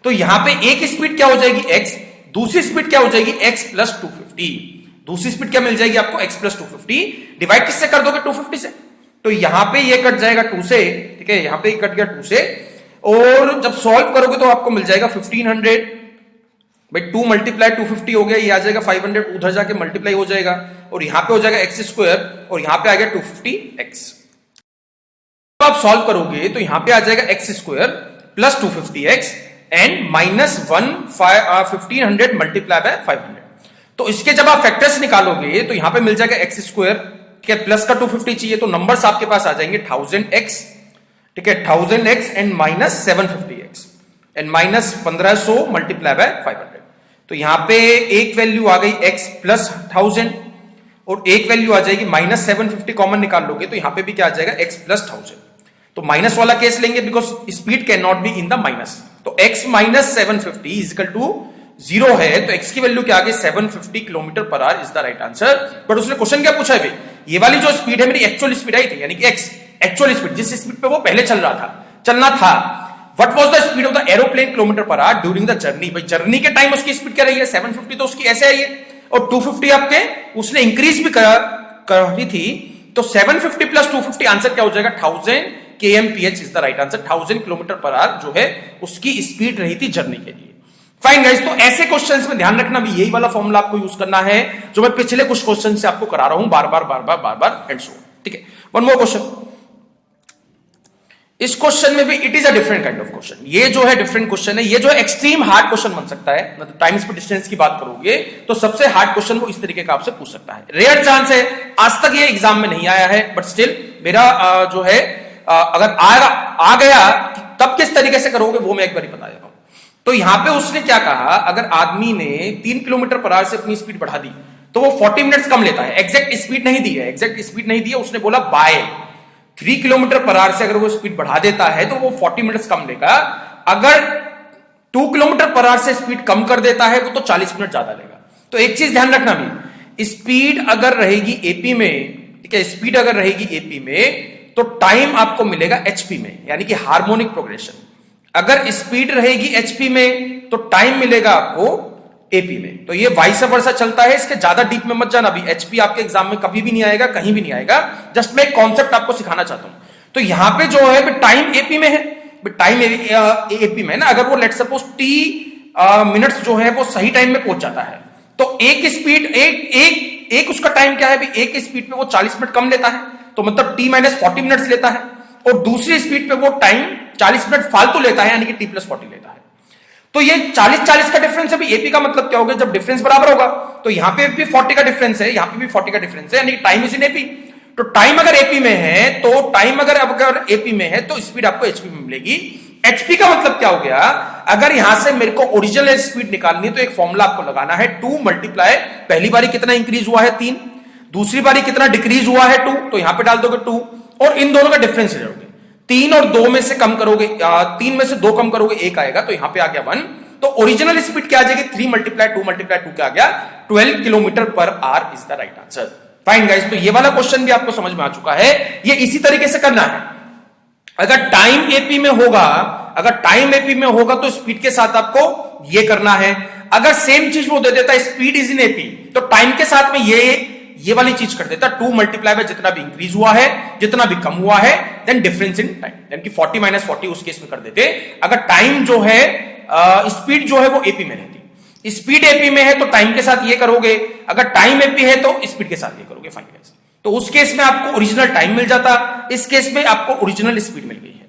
तो यहां पे एक स्पीड क्या हो जाएगी x, दूसरी स्पीड क्या हो जाएगी x प्लस 250। दूसरी स्पीड क्या मिल जाएगी आपको x प्लस 250, डिवाइड किससे कर दोगे 250 से। तो यहां पे ये कट जाएगा 2 से, ठीक है, यहां पे ये कट गया 2 से, और जब सॉल्व करोगे तो आपको मिल जाएगा 1500। भाई 2 मल्टीप्लाई 250 हो गया, ये आ जाएगा 500, उधर जाके मल्टीप्लाई हो जाएगा, और यहां पे हो जाएगा x स्क्वायर, और यहां पे आ गया 250x। तो आप सॉल्व करोगे तो यहां पे आ जाएगा x square plus 250x and minus 1500 multiply by 500। तो इसके जब आप फैक्टर्स निकालोगे तो यहां पे मिल जाएगा एक्स स्क्वायर, ठीक है, प्लस का 250 चाहिए तो नंबर्स आपके पास आ जाएंगे 1000x, ठीक है, 1000x and minus 750x and minus 1500 multiply by 500। तो यहां पे एक वैल्यू आ गई x प्लस 1000 और एक वैल्यू आ जाएगी माइनस 750, कॉमन निकाल लोगे तो यहां पे भी क्या आ जाएगा x प्लस 1000। तो माइनस वाला केस लेंगे because speed can not be in the minus, तो x minus 750 is equal to 0 है, तो x की वैल्यू क्या आ गई 750 kilometre per our is the right answer. But उसने क्वेश्चन क्या पूछा है भाई, ये वाली जो स्पीड है मेरी एक्चुअल स्पीड आई थी, यानी कि x एक्चुअल स्पीड जिस स्पीड पे वो पहले चलना था, what was the speed of the aeroplane kilometre per our during the journey. भाई जर्नी के टाइम उसकी स्पीड क्या रही है 750, तो उसकी ऐसे आई है, और 250 आपके उसने इंक्रीज भी करी थी, तो 750 प्लस 250 आंसर क्या हो जाएगा 1000 kmph is the right answer. 1000 kilometre per our जो है उसकी स्पीड रही थी जर्नी के लिए। फाइन गाइस, तो ऐसे क्वेश्चंस में ध्यान रखना भी यही वाला फॉर्मूला आपको यूज करना है जो मैं पिछले कुछ क्वेश्चन से आपको करा रहा हूं बार बार एंड सो, ठीक है। वन मोर क्वेश्चन, इस क्वेश्चन में भी it is a different kind of question. ये जो है डिफरेंट क्वेश्चन है, ये जो है एक्सट्रीम हार्ड क्वेश्चन बन सकता है, मतलब टाइम स्पीड डिस्टेंस की बात करोगे तो सबसे हार्ड क्वेश्चन वो इस तरीके का आपसे पूछ सकता है। रेयर चांस है, आज तक ये एग्जाम में नहीं आया है, बट स्टिल मेरा जो है अगर आ गया तब किस तरीके से करोगे वो मैं एक बार बता देता हूं। तो यहां पे उसने क्या कहा, अगर आदमी ने 3 किलोमीटर पर आवर से अपनी स्पीड बढ़ा दी तो वो 40 मिनट्स कम लेता है। एग्जैक्ट स्पीड नहीं दी है, एग्जैक्ट स्पीड नहीं दी है, उसने बोला बाय 3 किलोमीटर पर आवर से अगर वो स्पीड बढ़ा देता है तो वो 40 मिनट्स कम लेगा। अगर 2 किलोमीटर पर आवर से स्पीड कम कर देता है वो तो 40 मिनट ज्यादा लेगा। तो एक चीज ध्यान रखना भी, स्पीड अगर रहेगी एपी में, ठीक है, स्पीड अगर रहेगी एपी में तो टाइम आपको मिलेगा एचपी में, यानी कि हार्मोनिक प्रोग्रेशन। अगर स्पीड रहेगी एचपी में तो टाइम मिलेगा आपको एपी में। तो ये वाइस वर्सा चलता है, इसके ज्यादा डीप में मत जाना। भी एचपी आपके एग्जाम में कभी भी नहीं आएगा, कहीं भी नहीं आएगा, जस्ट मैं एक कॉन्सेप्ट आपको सिखाना चाहता हूं। तो यहां पे जो है टाइम एपी में है, टाइम एपी में ना, अगर वो लेट सपोज टी मिनट्स जो है वो सही टाइम में पहुंच जाता है तो एक स्पीड एक उसका टाइम क्या है भी, एक स्पीड पे वो 40 मिनट कम लेता है, तो मतलब टी माइनस 40 मिनट्स लेता है, और दूसरी स्पीड पे वो टाइम 40 मिनट फालतू लेता है, यानी कि टी प्लस 40 लेता है। तो ये 40-40 का डिफरेंस है। एपी का मतलब क्या होगा, जब डिफरेंस बराबर होगा तो यहां पे भी 40 का डिफरेंस है, यहां पे भी 40 का डिफरेंस है, यानी कि टाइम इज इन एपी। तो टाइम अगर एपी में है तो टाइम अगर एपी में है तो स्पीड आपको एचपी में मिलेगी। एचपी का मतलब क्या हो गया, अगर यहां से मेरे को ओरिजिनल स्पीड निकालनी है तो एक फॉर्मूला आपको लगाना है 2 मल्टीप्लाई, पहली बारी कितना इंक्रीज हुआ है 3, दूसरी बारी कितना डिक्रीज हुआ है 2, तो यहां पे डाल दोगे 2 और इन दोनों का डिफरेंस ले लोगे। 3 और 2 में से कम करोगे, 3 में से 2 कम करोगे 1 आएगा, तो यहां पे आ गया 1। तो ओरिजिनल स्पीड क्या आ जाएगी 3 मल्टीप्लाई 2 मल्टीप्लाई 2 क्या आ गया 12 kilometre per our is the right answer. Fine guys, तो ये वाला क्वेश्चन भी आपको समझ में आ चुका है। ये इसी तरीके से करना है। अगर टाइम एपी में होगा, अगर टाइम एपी में होगा तो स्पीड के साथ आपको ये करना है। अगर सेम चीज वो दे देता है स्पीड इज इन एपी तो टाइम के साथ में ये वाली चीज कर देता, 2 मल्टीप्लाई में जितना भी इंक्रीज हुआ है जितना भी कम हुआ है देन डिफरेंस इन टाइम, यानी कि 40 माइनस 40 उस केस में कर देते। अगर टाइम जो है स्पीड जो है वो एपी में रहती, स्पीड एपी में है तो टाइम के साथ ये करोगे, अगर टाइम एपी है तो स्पीड के साथ ये करोगे। फाइन गाइस, तो उस केस में आपको ओरिजिनल टाइम मिल जाता, इस केस में आपको ओरिजिनल स्पीड मिल गई है।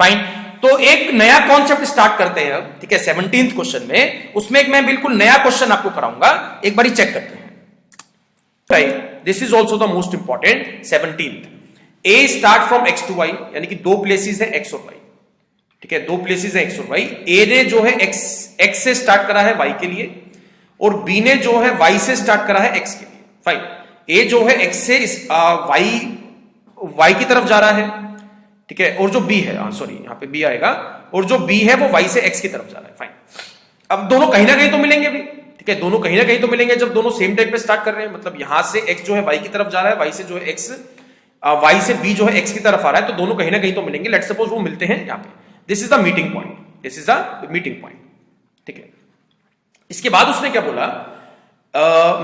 फाइन, तो एक नया कॉन्सेप्ट स्टार्ट करते हैं, ठीक है, 17th क्वेश्चन में। उसमें एक मैं बिल्कुल नया क्वेश्चन आपको कराऊंगा, एक बारी चेक करते हैं। Right, this is also the most important 17th। A start from X to Y, यानी कि 2 प्लेसेस है एक्स और वाई, ठीक है, 2 प्लेसेस है एक्स और वाई। ए ने जो है एक्स से स्टार्ट करा है वाई के लिए, और बी ने जो है वाई से स्टार्ट करा है एक्स के लिए। फाइन, ए जो है एक्स से वाई की तरफ जा रहा है, ठीक है, और जो बी है, सॉरी यहां पे बी आएगा, और जो बी है वो वाई से एक्स की तरफ जा रहा है। फाइन, अब दोनों कहीं ना कहीं तो मिलेंगे भी, ठीक है, दोनों कहीं ना कहीं तो मिलेंगे जब दोनों सेम टाइम पे स्टार्ट कर रहे हैं। मतलब यहां से एक्स जो है वाई की तरफ जा रहा है, वाई से जो है एक्स, वाई से बी जो है एक्स की तरफ आ रहा है, तो दोनों कहीं ना कहीं तो मिलेंगे। लेट्स सपोज वो मिलते हैं यहां पे, this is the meeting point, this is the meeting point, ठीक है। इसके बाद उसने क्या बोला,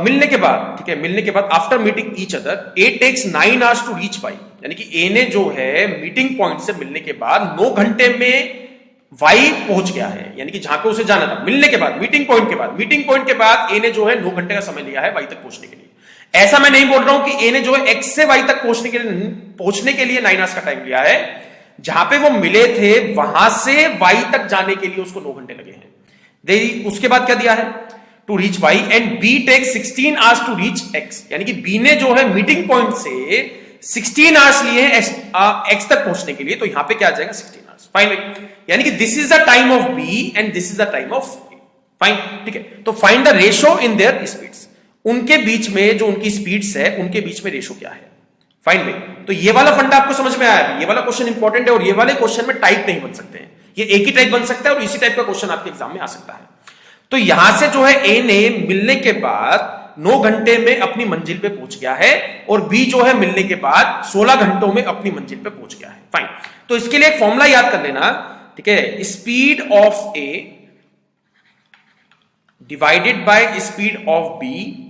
मिलने के बाद, ठीक है, मिलने के बाद after meeting each other A takes 9 hours to reach Y, यानी कि ए ने जो है मीटिंग पॉइंट से मिलने के बाद 9 घंटे में वाई पहुंच गया है, यानी कि जहां पे उसे जाना था। मिलने के बाद, मीटिंग पॉइंट के बाद ए ने जो है 9 घंटे का समय लिया है वाई तक पहुंचने के लिए। ऐसा मैं नहीं बोल रहा हूं कि ए ने जो है एक्स से वाई तक पहुंचने के लिए 9 आवर्स का टाइम लिया है। जहां पे वो मिले थे वहां से वाई तक जाने के लिए उसको 9 घंटे लगे हैं। उसके बाद क्या दिया है, to reach y and b takes 16 hours to reach x, यानी कि b ने जो है मीटिंग पॉइंट से 16 आवर्स लिए हैं x तक पहुंचने के लिए, तो यहां पे क्या आ जाएगा 16 आवर्स। फाइन, यानी कि this is the time of b and this is the time of a। Fine, ठीक है। तो find the ratio in their speeds, उनके बीच में जो उनकी स्पीड्स है उनके बीच में रेशो क्या है। फाइन भाई, तो ये वाला फंडा आपको समझ में आया। ये वाला क्वेश्चन इंपॉर्टेंट है और ये वाले क्वेश्चन में टाइप नहीं बन सकते हैं, ये एक ही टाइप बन सकता है और इसी टाइप का क्वेश्चन आपके एग्जाम में आ सकता है। तो यहां से जो है ए ने मिलने के बाद 9 घंटे में अपनी मंजिल पे पहुंच गया है और बी जो है मिलने के बाद 16 घंटों में अपनी मंजिल पे पहुंच गया है। फाइन, तो इसके लिए एक फॉर्मूला याद कर लेना, ठीक है। Speed of A divided by speed of B,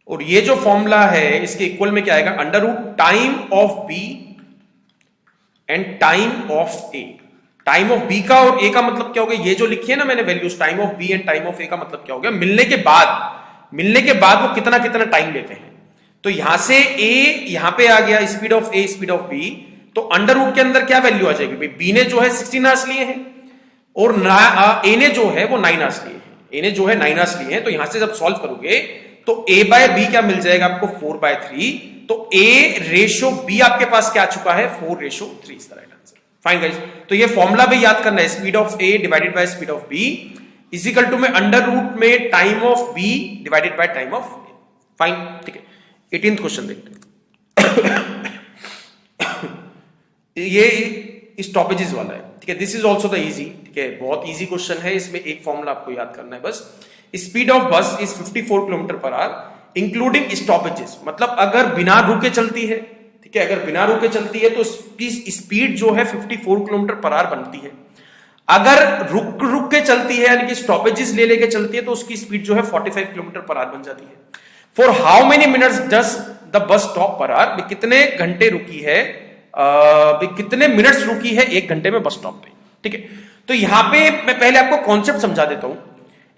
और ये जो फॉर्मूला है इसके इक्वल में क्या आएगा, under root time of B and time of A. Time of B का और ए का मतलब क्या हो गया, ये जो लिखी है ना मैंने values, time of B and time of A का मतलब क्या हो गया, मिलने के बाद वो कितना कितना टाइम लेते हैं। तो यहां से ए यहां पे आ गया, speed of A speed of B, तो अंडर रूट के अंदर क्या वैल्यू आ जाएगी भाई, बी ने जो है 16 आवर्स लिए हैं और ए ने जो है वो 9 आवर्स लिए हैं, ए ने जो है 9 आवर्स लिए हैं। तो यहां से जब सॉल्व करोगे तो a बाय बी क्या मिल जाएगा आपको, 4/3। तो a रेशो b आपके पास क्या आ चुका है, 4:3 is the right answer. Fine guys, तो ये फॉर्मूला भी याद करना है, speed of a divided by speed of b is equal to में अंडर रूट में time of b divided by time of a। Fine, ठीक है। 18th क्वेश्चन देखते हैं। ये स्टॉपेजेस वाला है, ठीक है। This is also the easy, ठीक है, बहुत इजी क्वेश्चन है। इसमें एक फॉर्मूला आपको याद करना है बस। स्पीड ऑफ बस is 54 kilometre per our including stoppages, मतलब अगर बिना रुके चलती है, ठीक है, अगर बिना रुके चलती है तो इसकी स्पीड जो है 54 किलोमीटर पर आवर बनती है। अगर रुक के चलती है यानी कि स्टॉपेजेस ले लेके चलती है तो उसकी स्पीड जो है 45 किलोमीटर पर आवर बन जाती है। For how many minutes does the bus stop per hour, कितने घंटे रुकी है, कितने मिनट्स रुकी है एक घंटे में बस स्टॉप पे, ठीक है। तो यहां पे मैं पहले आपको कॉन्सेप्ट समझा देता हूं।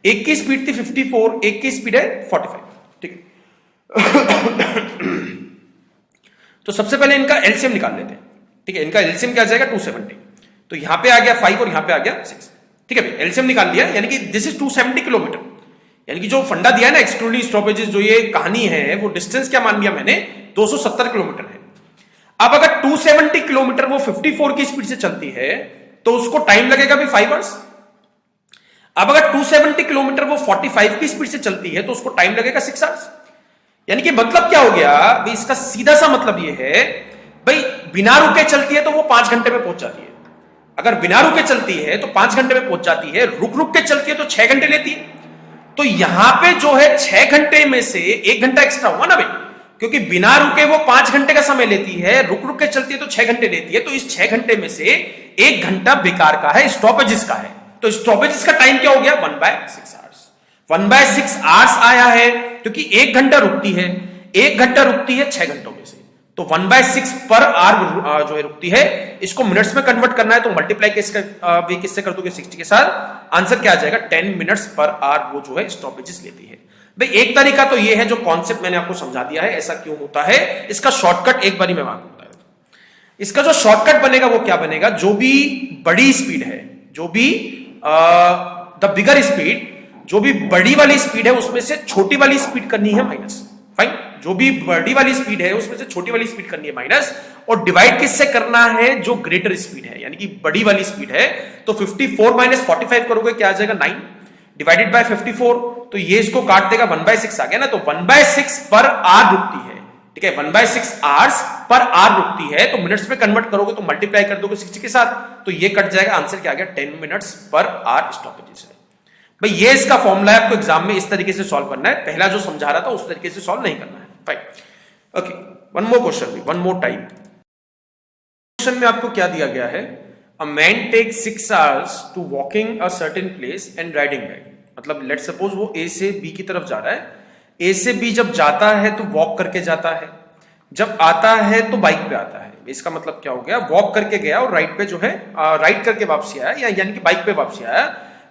एक की स्पीड थी 54, एक की स्पीड है 45, ठीक है। तो सबसे पहले इनका एलसीएम निकाल लेते हैं, ठीक है। इनका एलसीएम क्या आ जाएगा, 270। तो यहां पे आ गया 5 और यहां पे आ गया 6, ठीक है भाई। एलसीएम निकाल लिया, यानी कि दिस इज 270 किलोमीटर, यानी कि जो फंडा दिया है ना एक्सक्लूडिंग स्टॉपेजेस, जो ये कहानी है वो डिस्टेंस क्या मान लिया मैंने, 270 किलोमीटर है। अब अगर 270 किलोमीटर वो 54 की स्पीड से चलती है तो उसको टाइम लगेगा भी 5 आवर्स। अब अगर 270 किलोमीटर वो 45 की स्पीड से चलती है तो उसको टाइम लगेगा 6 आवर्स। यानी कि मतलब क्या हो गया भाई, इसका सीधा सा मतलब ये है भाई, बिना रुके चलती है तो वो 5 घंटे में पहुंच जाती है। अगर बिना रुके चलती है तो 5 घंटे में पहुंच जाती है, रुक रुक के चलती है तो 6 घंटे लेती है। तो यहां पे जो है 6 घंटे में से 1 घंटा एक्स्ट्रा हुआ ना भाई, क्योंकि बिना रुके वो 5 घंटे का समय लेती है, रुक रुक के चलती है तो 6 घंटे लेती है। तो इस 6 घंटे में से 1 घंटा बेकार का है, स्टॉपेजेस का है। तो स्टॉपेजेस का टाइम क्या हो गया, 1/6 आवर्स। 1/6 आवर्स आया है क्योंकि 1 घंटा रुकती है, 1 घंटा रुकती है 6 घंटों में से, तो 1/6 पर आवर जो है रुकती है। इसको मिनट्स में कन्वर्ट करना है तो मल्टीप्लाई किससे कर दोगे, 60 के साथ। आंसर क्या आ जाएगा, 10 मिनट्स पर आवर वो जो है स्टॉपेजेस लेती है। भाई एक तरीका तो ये है, जो कॉन्सेप्ट मैंने आपको समझा दिया है ऐसा क्यों होता है, इसका शॉर्टकट एक बारी में मालूम होता है। इसका जो शॉर्टकट बनेगा वो क्या बनेगा, जो भी बड़ी स्पीड है, जो भी द बिगर स्पीड, जो भी बड़ी वाली स्पीड है उसमें से छोटी वाली स्पीड करनी है माइनस। फाइन, जो भी बड़ी वाली स्पीड है उसमें से छोटी वाली स्पीड करनी है माइनस, और डिवाइड किससे करना है, जो ग्रेटर स्पीड है यानी कि बड़ी वाली स्पीड है। तो 54 माइनस 45 करोगे क्या आ जाएगा, 9 डिवाइडेड बाय 54। तो ये इसको काट देगा, 1/6 आ गया ना। तो 1/6 पर आवर रुकती है, ठीक है, 1/6 आवर्स पर आवर रुकती है। तो मिनट्स में कन्वर्ट करोगे तो मल्टीप्लाई कर दोगे 60 के साथ, तो ये कट जाएगा। आंसर क्या आ गया, 10 मिनट्स पर आवर स्टॉपेजेस है। भाई ये इसका फॉर्मूला है, आपको एग्जाम में इस तरीके से सॉल्व करना है। पहला जो समझा रहा था उस तरीके से सॉल्व नहीं करना है। Fine, okay, one more question, one more type. Question में आपको क्या दिया गया है, a man takes 6 hours to walking a certain place and riding back. मतलब लेट सपोज वो ए से बी की तरफ जा रहा है, ए से बी जब जाता है तो वॉक करके जाता है, जब आता है तो बाइक पे आता है। इसका मतलब क्या हो गया, वॉक करके गया और राइट पे जो है राइट करके वापसी आया, या यानी कि बाइक पे वापसी आया।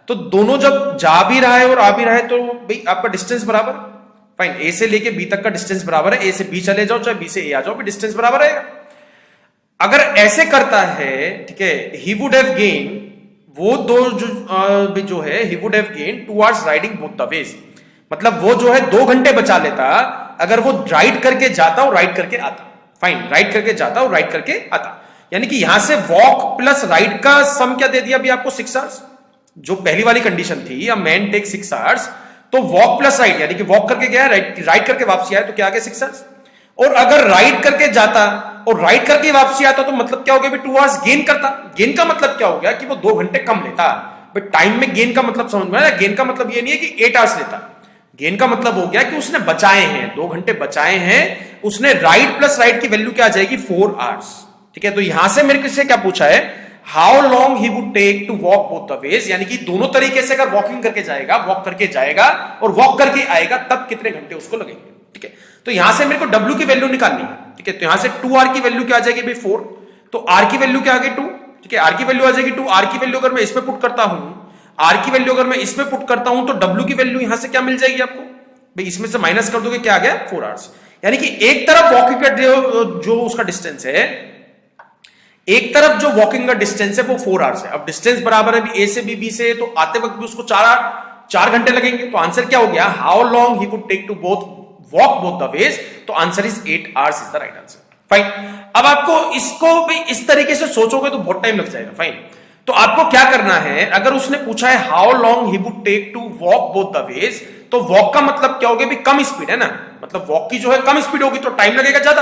तो दोनों जब जा भी रहा है और आ भी रहा है तो भाई आपका डिस्टेंस बराबर। फाइन, ए से लेके बी तक का डिस्टेंस बराबर है, ए से बी चले जाओ चाहे बी से ए आ जाओ, भी डिस्टेंस बराबर रहेगा। अगर ऐसे करता है, ठीक है, ही वुड हैव गेन वो दो जो है he would have gain 2 hours riding both the veg, मतलब वो जो है 2 घंटे बचा लेता अगर वो राइड करके जाता और राइड करके आता। फाइन, राइड करके जाता और राइड करके आता, यानी कि यहां से वॉक प्लस राइड का सम क्या दे दिया अभी आपको 6 आवर्स। जो पहली वाली कंडीशन थी अ मैन टेक 6 आवर्स, तो वॉक प्लस राइड यानी कि वॉक करके गया, राइड करके वापसी आया, तो क्या आ गया 6 आवर्स। और अगर राइड करके जाता और राइड करके वापसी आता तो मतलब क्या हो गया, 2 आवर्स गेन करता। गेन का मतलब क्या हो गया कि वो 2 घंटे कम लेता। बट टाइम में गेन का मतलब समझ में आया। गेन का मतलब ये नहीं है कि 8 आवर्स लेता, गेन का मतलब हो गया कि उसने बचाए हैं, 2 घंटे बचाए हैं उसने। राइड प्लस राइड की वैल्यू क्या आ जाएगी 4 आवर्स। ठीक है, तो यहां से मेरे से क्या पूछा है, how long he would take to walk both the ways, यानी कि दोनों तरीके से अगर वॉकिंग करके जाएगा, वॉक करके जाएगा और वॉक करके आएगा, तब कितने घंटे उसको लगेंगे। ठीक है, तो यहां से मेरे को W की वैल्यू निकालनी है। ठीक है, तो यहां से 2R की वैल्यू क्या आ जाएगी भाई 4, तो R की वैल्यू क्या आ गई 2। ठीक है, R की वैल्यू आ जाएगी 2। R की वैल्यू अगर मैं इसमें पुट करता हूं, R की वैल्यू अगर मैं इसमें पुट करता हूं तो W की वैल्यू यहां से क्या मिल जाएगी आपको भाई, इसमें से माइनस कर दोगे क्या आ गया 4 आवर्स। यानी कि एक तरफ वॉकिंग का जो उसका डिस्टेंस है, एक तरफ जो वॉकिंग का डिस्टेंस है वो 4 आवर्स है। अब डिस्टेंस बराबर है A से B से, तो आते वक्त भी उसको 4 घंटे लगेंगे। तो आंसर क्या हो गया, how long he would take to walk both the ways, तो answer is 8 hours is the right answer. Fine, अब आपको इसको भी इस तरीके से सोचोगे तो बहुत टाइम लग जाएगा। फाइन, तो आपको क्या करना है, अगर उसने पूछा है how long he would take to walk both the ways, तो वॉक का मतलब क्या हो गया, कम स्पीड है ना, मतलब वॉक की जो है कम स्पीड होगी तो टाइम लगेगा ज्यादा।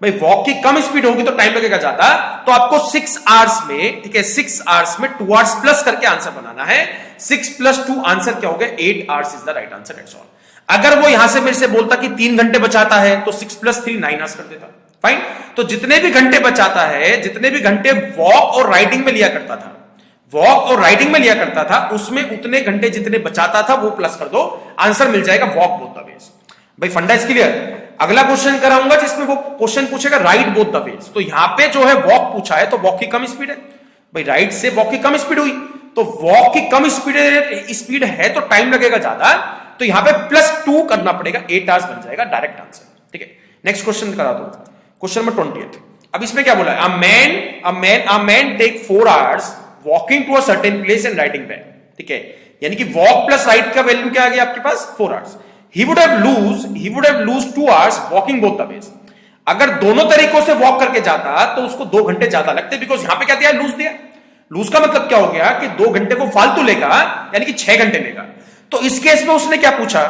भाई वॉक की कम स्पीड होगी तो टाइम लगेगा ज्यादा, तो आपको 6 आवर्स में, ठीक है 6 आवर्स में 2 आवर्स प्लस करके आंसर बनाना है। 6 + 2 आंसर क्या हो गया 8 hours is the right answer, that's all. अगर वो यहां से मेरे से बोलता कि 3 घंटे बचाता है तो 6 + 3 9 आवर्स कर देता। फाइन, तो जितने भी घंटे बचाता है, जितने भी घंटे वॉक और राइडिंग में लिया करता था, वॉक और राइडिंग में लिया करता था, उसमें उतने घंटे जितने बचाता था वो प्लस कर दो, आंसर मिल जाएगा वॉक बोथ द वेज। भाई फंडा इज क्लियर। अगला क्वेश्चन कराऊंगा जिसमें वो क्वेश्चन पूछेगा राइड बोथ द वेज, तो यहां पे जो है वॉक पूछा है तो वॉक की कम स्पीड है, भाई राइड से वॉक की कम स्पीड हुई, तो वॉक की कम स्पीड है तो टाइम लगेगा ज्यादा, तो यहां पे +2 करना पड़ेगा, 8 आवर्स बन जाएगा डायरेक्ट आंसर। ठीक है, नेक्स्ट क्वेश्चन करा दो, क्वेश्चन नंबर 20। अब इसमें क्या बोला है, a man take 4 hours walking to a certain place and riding back. ठीक है, यानी कि वॉक प्लस राइड का वैल्यू क्या आ गया आपके पास 4 hours. he would have lose 2 hours walking both the ways। अगर दोनों तरीकों से वॉक करके जाता तो उसको 2 घंटे ज्यादा लगते, बिकॉज यहां पे क्या दिया, लूज दिया। लूज का मतलब क्या हो गया कि 2 घंटे वो फालतू लेगा, यानी कि 6 घंटे लेगा। तो इस केस में उसने क्या पूछा,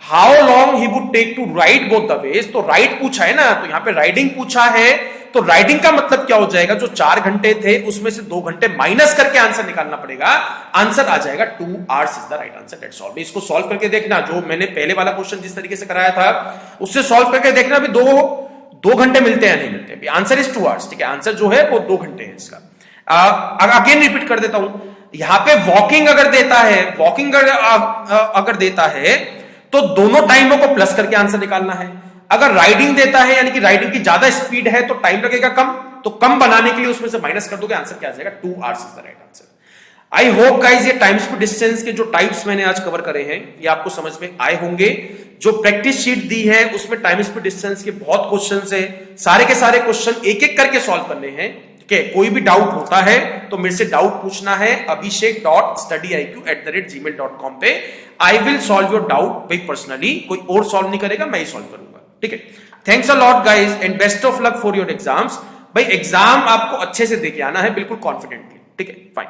how long he would take to ride both the ways, तो राइड पूछा है ना, तो यहां पे राइडिंग पूछा है, तो राइडिंग का मतलब क्या हो जाएगा, जो 4 घंटे थे उसमें से 2 घंटे माइनस करके आंसर निकालना पड़ेगा, आंसर आ जाएगा 2 hours is the right answer, that's all. इसको सॉल्व करके देखना, जो मैंने पहले वाला क्वेश्चन जिस तरीके से कराया था उससे सॉल्व करके देखना भी 2 घंटे मिलते हैं या नहीं मिलते। Answer is 2 hours. ठीक है, आंसर जो है वो 2 घंटे है इसका। अगेन रिपीट कर देता हूं, यहां पे वॉकिंग अगर देता है, वॉकिंग अगर देता है तो दोनों टाइमों को प्लस करके आंसर निकालना है। अगर राइडिंग देता है, यानी कि राइडिंग की ज्यादा स्पीड है तो टाइम लगेगा कम, तो कम बनाने के लिए उसमें से माइनस कर दोगे, आंसर क्या आ जाएगा 2 hours is the right answer. I hope guys ये टाइम स्पीड डिस्टेंस के जो टाइप्स मैंने आज कवर करे हैं ये आपको समझ में आए होंगे। जो प्रैक्टिस शीट दी है उसमें टाइम स्पीड डिस्टेंस के बहुत क्वेश्चंस है, सारे के सारे क्वेश्चन एक एक करके सॉल्व करने हैं। ठीक है, कोई भी डाउट होता है तो मेरे से डाउट पूछना है abhishek.studyiq@gmail.com पे। I will solve your doubt भाई पर्सनली, कोई और सॉल्व नहीं करेगा, मैं ही सॉल्व करूंगा। ठीक है, thanks a lot guys and best of luck for your exams. भाई एग्जाम आपको अच्छे से देके आना है, बिल्कुल कॉन्फिडेंटली। ठीक है, फाइन।